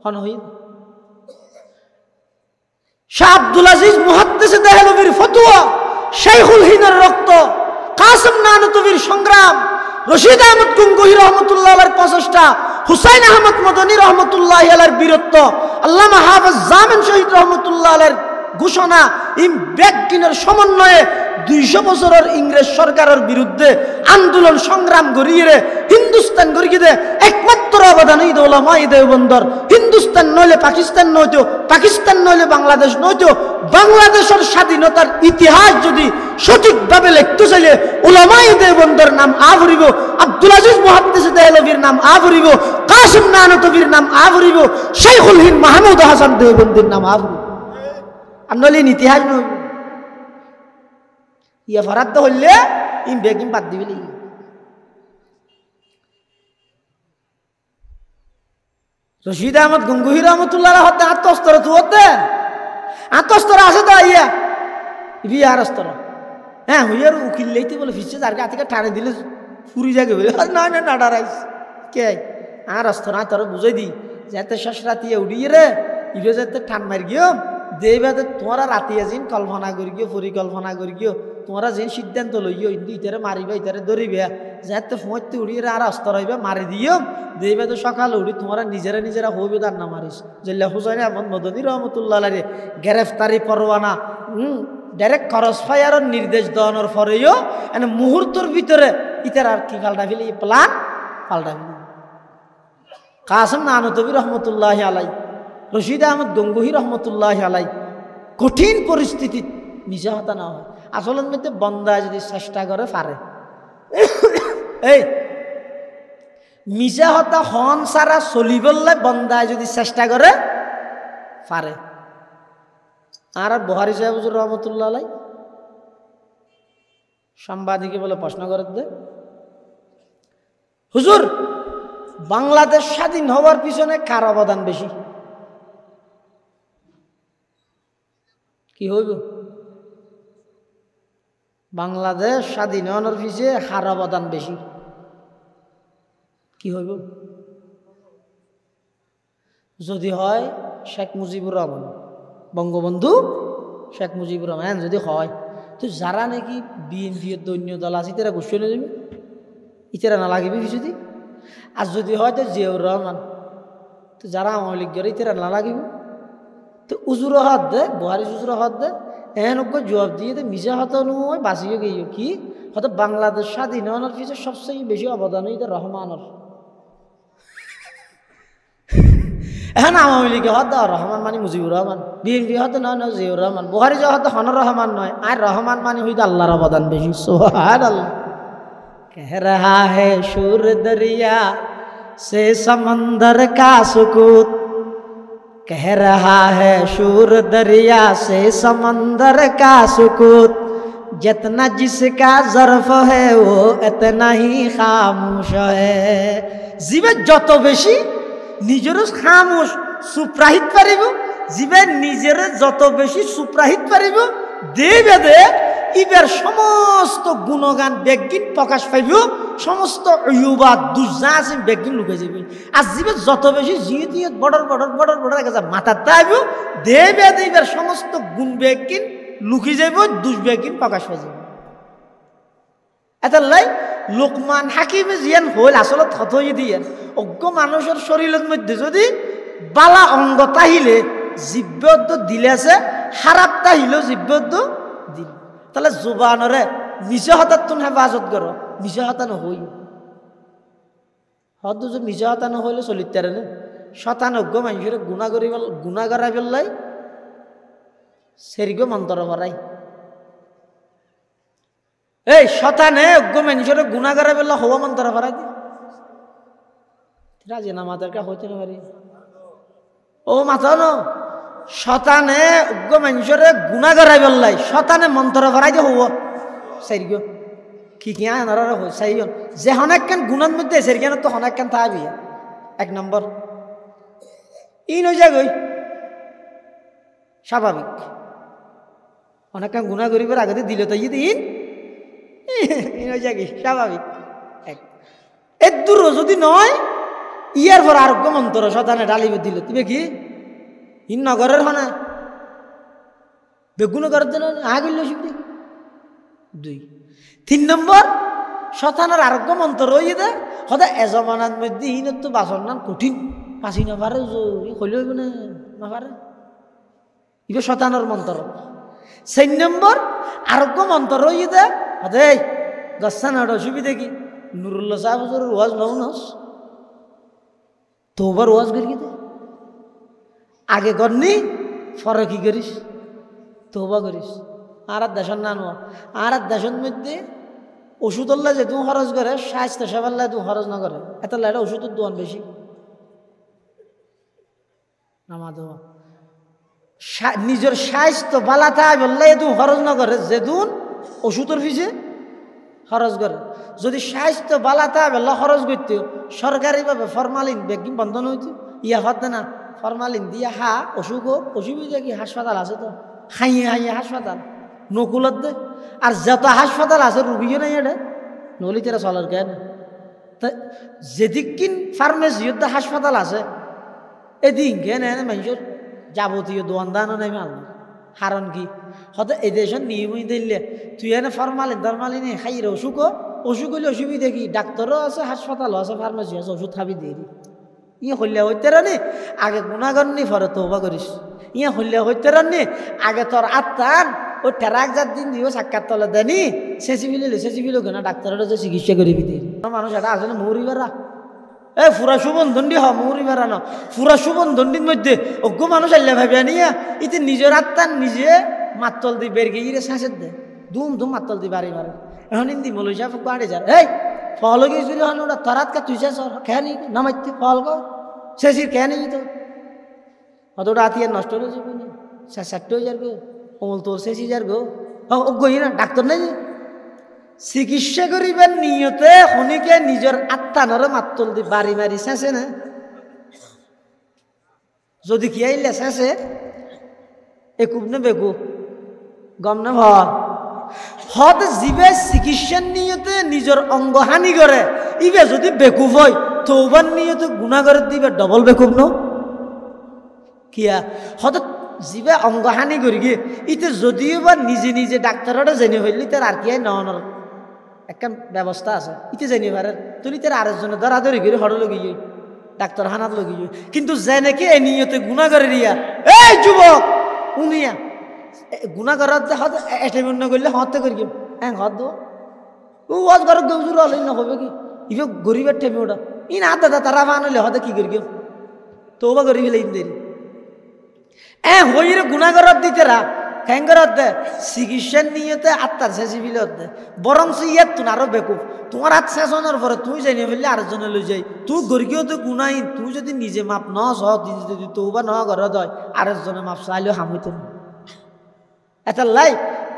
[SPEAKER 1] হন হইন শাহ আব্দুল আজিজ মুহাদ্দিস দেহলভির ফতোয়া শাইখুল হিন্দের রক্ত কাসিম নানতুবির সংগ্রাম রশিদ আহমদ গঙ্গুহি রহমতুল্লাহ আলাইহির প্রচেষ্টা হুসাইন আহমদ মদনী রহমতুল্লাহ আলাইহির বীরত্ব আল্লামা হাফেজ জামিন শহীদ রহমতুল্লাহ আলাইহির ঘোষণা ইম ব্যাগিনের সমন্বয়ে 200 বছরের ইংরেজ সরকারের বিরুদ্ধে আন্দোলন সংগ্রাম করিয়ে হিন্দুস্তান গড়িয়ে একমাত্র অবদান এই উলামায়ে দেওবন্দর হিন্দুস্তান নইলে পাকিস্তান নইতো পাকিস্তান নইলে বাংলাদেশ নইতো বাংলাদেশের স্বাধীনতার ইতিহাস যদি সঠিকভাবে লিখতে চাইলে উলামায়ে দেওবন্দর নাম আভরিব আব্দুল আজিজ মুহাদ্দিস দেহলভির নাম আভরিব কাসিম নানতুবির নাম আভরিব শাইখুল হিন্দ মাহমুদ হাসান দেওবন্দির নাম আভরিব আর নইলে ইতিহাস নই ইয়া ফরাদ হইলে ইম বেগিম বাদ দিবি রশিদ আহমদ গঙ্গুহি রহমতুল্লাহ হতে আত্মস্তর তু হতে আত্মস্তর আছে তো ইয়া বিয়ার স্তর হ্যাঁ হুইয়ার উকিল লইতে বলে ফিসে যার গা থেকে টানে দিলে ফুরি যাগে বলে না না না ডারাইস কে আর স্তর তোর বুঝাই দি যাতে শেষ রাতে উড়িয়ে রে ইবে যাতে টান মার গিয়ে দেবাদে তোমরা রাতিয়া যেন কল্পনা করি গিয়ে পরিকল্পনা করি গিয়ে তোমরা যেন সিদ্ধান্ত লইও ইতারে মারিবা ইতারে ধরিবা যাতে ফোঁতে উড়িয়ে আর অস্তর হইবা মারি দিও দেবাদে সকালে উঠি তোমরা নিজেরা হইবে তার না মারিস জল্লা হুসাইন আহমদ মদনী রহমতুল্লাহ আলাইহি গ্রেফতারি পরোয়ানা ডাইরেক্ট খরচ ফায়ারের নির্দেশ দেওয়ানোর পরেও এনে মুহূর্তের ভিতরে ইতার আর কি পাল্টা ফেলি প্লান পাল্টা ফেলি কাসেম নানতবী রহমতুল্লাহ আলাই রশিদ আহমদ গঙ্গুহি রহমতুল্লাহ আলাই কঠিন পরিস্থিতি মিশা হতা না হয় আসলের মধ্যে বন্দায় যদি চেষ্টা করে পারে এই মিশা হতা হন সারা চলিবলে বন্দায় যদি চেষ্টা করে পারে আর বুহারি সাহেব হুজুর রহমতুল্লাহ আলাই সাংবাদিকে বলে প্রশ্ন করে দে হুজুর বাংলাদেশ স্বাধীন হওয়ার পিছনে কার অবদান বেশি কি হইব বাংলাদেশ স্বাধীন হওয়ার পিছিয়ে কার অবদান বেশি কি হইব যদি হয় শেখ মুজিবুর রহমান বঙ্গবন্ধু শেখ মুজিবুর রহমান যদি হয় তো যারা নাকি বিএনপির দৈন্য দল আছে তারা গুছিয়ে নিয়ে যাবে ইতারা না লাগিবি কিছুদিন আর যদি হয় তো জিয়াউর রহমান তো যারা আওয়ামী লীগ করে ইতারা না লাগিব তো উজুর হাত দে বুহারি উজুর হাত দে এনক জবাব দিয়ে দে মিশা হাত নয় বাঁচিয়ে গিয়ে কি হয়তো বাংলাদেশ স্বাধীন হওয়ার পিছনে সবচেয়ে বেশি অবদান হইতে রহমানের এখন আওয়ামী লীগে হত রহমান মানে মুজিবুর রহমান বিএনপি হত নয় জিয়াউর রহমান বুহারি যা হত হনর রহমান নয় আর রহমান মানে হইতে আল্লাহর অবদান বেশি সুবহানাল্লাহ कह रहा है शूर दरिया से समंदर का सुकूत कह रहा है शूर दरिया से समंदर का सुकूत जितना जिसका ज़र्फ है वो इतना ही खामोश है जीवे যত বেশি নিজের খামোশ সুপ্রাহিত পারিব জীবে নিজের যত বেশি সুপ্রাহিত পারিব দেবে ইবের সমস্ত গুণগান বেগিন প্রকাশ পাইব সমস্ত ইউবাদ দুজাসিম বেগিন লুকে যাবে আর জীবে যত বেশি জিয়ে বড় গেছে মাথার তাইব দেবে ইবের সমস্ত গুণ বেগিন লুকি যাইব দুষ বেগিন প্রকাশ পাই যাবে এটার লাই লোকমান হাকিমে জিয়ান হইল আসলে থতই দিয়েন অজ্ঞ মানুষের শরীরের মধ্যে যদি বালা অঙ্গ তাহিলে জিব্যদ্দ দিলে আছে খারাপ তাহিলেও জিব্যদ্দ দিল তাহলে জুবানরে মিশা হতার তুন হেফাজত করো মিশা হতা নহই হদ যে মিশা হতা নহইলে চলিত তারে না শতানজ্ঞ মানুষের গুণা করাই পেলাই সেরিগো মন্ত্র ভরাই এই শতানে অজ্ঞ মানুষের গুণা করাই পেলা হওয়া মন্ত্র ভরাই দি রাজি না মাতারকা হইতে না পারি ও মাথা ন শতানে অজ্ঞ মানুষের গুণা করাই পেলাই শতানে মন্ত্র ভরাই দিয়ে হব সেরিগো কি কি আনার সাইন যে হনেকখান গুণার মধ্যে সেরিখানে তো হনেকখান থাকবি এক নম্বর ইন হয়ে যাগই স্বাভাবিক অনেকখান গুণা করিবার আগে দিল তো ইন হয়ে যাগি স্বাভাবিক এক এর দূর যদি নয় ইয়ার পর আরোগ্য মন্ত্র শতানে ডালিবে দিল তুমি কি ইন নগরের হনে বেগুন করার জন্য আগিল শিখতে দুই তিন নম্বর শতানের আরোগ্য মন্ত্র রয়ে দে হদা এজমানার মধ্যে ইনের তো বাসন নাম কঠিন পাশি না পারে হইলেও না পারে ইবে শতানের মন্ত্র চার নম্বর আরোগ্য মন্ত্র রয়ে দে হদে গসান অসুবিধা কি নুরুল্লাহ সাহেব ওয়াজ নও নস তোবার ওয়াজ করি দে আগে করনি পরে কি করিস তোবা করিস আর দেশের না নোয়া আর দেশের মধ্যে ওষুধ আল্লাহ যে তুমি খরচ করে স্বাস্থ্য সেবাল্লাহ তুমি খরচ না করে এত এটা ওষুধের দোয়ান বেশি নামা দেওয়া নিজের স্বাস্থ্য বালা থাই বললে তুমি খরচ না করে যে দুন ওষুধের পিছে খরচ করে যদি স্বাস্থ্য বালা থাই বললে খরচ করতে সরকারিভাবে ফরমালিন বেগিন বন্ধন হইতো ইয়া হতে না ফরমালিন দিয়া হা অসুখ হোক অসুবিধা কি হাসপাতাল আছে তো হাইয়ে হাসপাতাল নকুলত দে আর যত হাসপাতাল আছে রুগীও নাই এটা নলি তেরা চলার কেন যেদিকিন ফার্মেসি হাসপাতাল আছে এদিন কেন মানুষের যাবতীয় দোয়ান দানও নাই মাল হারণ কি হয়তো এই দেশের নিয়মই দিলে তুই এনে ফরমালিন ধর্মালিনে খাইরে অসুখ হইলে অসুবিধা কি ডাক্তারও আছে হাসপাতালও আছে ফার্মাসি আছে ওষুধ খাবি দিয়ে হইলে হইতে রানি আগে গুণাগণনি ফরে তৌবা করিস হইলে হইতে রানি আগে তোর আত্মান ও টেরাক যার দিন দিব সাক্ষাৎ তলে দেনি সেচিবিল কেনা ডাক্তারের যে চিকিৎসা করিবি দিয়ে মানুষ এটা আসলে মৌরি বেড়া ফুরা সুবন্ধন্ডি হ মৌরি বেড়া ন ফুরা সুবন্ধন্ডির মধ্যে অজ্ঞ মানুষ আল্লাহ ভাবিয়া নিয়ে ইতে নিজের আত্মার নিজে মাতল দি বের গিয়ে শাঁসের দে ধুম মাতল দি বাড়ি এখন ইন্দি মলই সাহেব গাড়ি যা এই ফল গিয়েছিল হন ওটা তরাত কা তুই খেয়ে নি নামাইতে ফল গো শেষির খেয়ে নিবি তো অতটা আতি আর নষ্ট হয়ে যাবে না ষাট্ট হয়ে যাবে অমল তোর শেষই যার গো অজ্ঞ না ডাক্তার নাই চিকিৎসা করিবার নিয়তে শনিকে নিজের আত্মানরে মাতল দি বাড়ি মারি শেষে না যদি কি আইলে শেষে একুব নে বেকুব গম না ভর হতে জীবে চিকিৎসার নিয়তে নিজের অঙ্গহানি করে ইবে যদি বেকুব হয় তৌবার নিয়তে গুণা করে দিবে ডবল বেকুব ন কিয়া হতে জীবে অঙ্গহানি করি গিয়ে ইতে যদিও বা নিজে ডাক্তারটা জেনে হইলি তার আর কি নর একটা ব্যবস্থা আছে ইতে জানি পারে তুই তার আরেকজনে ধরাধরি করে হড় লগিয়ে ডাক্তার হানাত লগিয়ে কিন্তু যে নাকি এই নিয়তে গুণা করে রিয়া এই যুবক উনিয়া গুণা করার এটেমেন্ট করলে হতে করি হ্যাঁ হত দো ও ওয়াজ ঘর গজুর হলেই না হবে কি ইভে গরিবের ঠেমে ওটা ই না দাদা তারা বানালে হতে কি করি তৌবা করি ফেলে ইন দেরি হইরে গুণা করার দিতে রা কেন করার দে চিকিৎসার নিয়েতে আত্মার শেষি ফেলে দে বরং ইয়াত তুন আরো বেকুব তোমার হাত শেষ হওয়ার পরে তুই জানিয়ে ফেললে আরেকজনে লই যাই তুই গরিকেও তো গুণাই তুই যদি নিজে মাপ ন সহ যদি তৌবা ন ঘর হয় আরেকজনে মাপ চাইলেও হামিতে না এটা লাই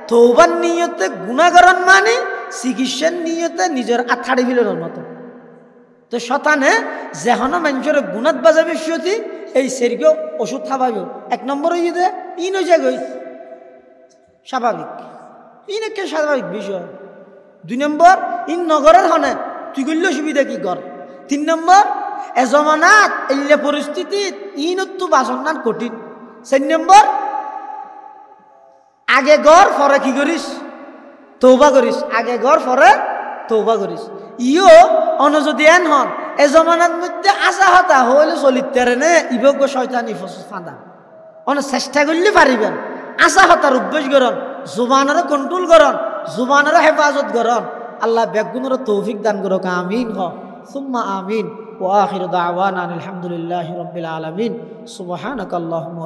[SPEAKER 1] তৌবার নিয়তে গুণাকরণ মানে চিকিৎসার নিয়তে নিজের আথাড়ি ফেলার মতো তো শতানে যেন মানুষের গুণাত বাজাবে সতী এই সেরিকেও ওষুধ খাবাবেও এক নম্বর ইয়ে দে ইন হয়ে যায় স্বাভাবিক ইন একে স্বাভাবিক বিষয় দুই নম্বর ইন নগরের হনে তুই করলে সুবিধা কি কর তিন নম্বর এজমানাত এলে পরিস্থিতি ইনতো বাসনার কঠিন চার নম্বর আগে গড় পরে কি করিস তৌবা করিস আগে গড় পরে তৌবা করিস ইও অন যদি এন হন এ জমানার মধ্যে আশা হতা হইলে চলিতে নে ইবজ্ঞ শয়তানি ফাঁদা অন চেষ্টা করলে পারিবেন আশা হতার অভ্যেস করন জুবানের কন্ট্রোল করন জুবানের হেফাজত করন আল্লাহ বেগুনের তৌফিক দান করক আমিন হ সুম্মা আমিন ওয়া আখিরু দাওয়ানা আলহামদুলিল্লাহি রাব্বিল আলামিন সুবহানাকাল্লাহুম্মা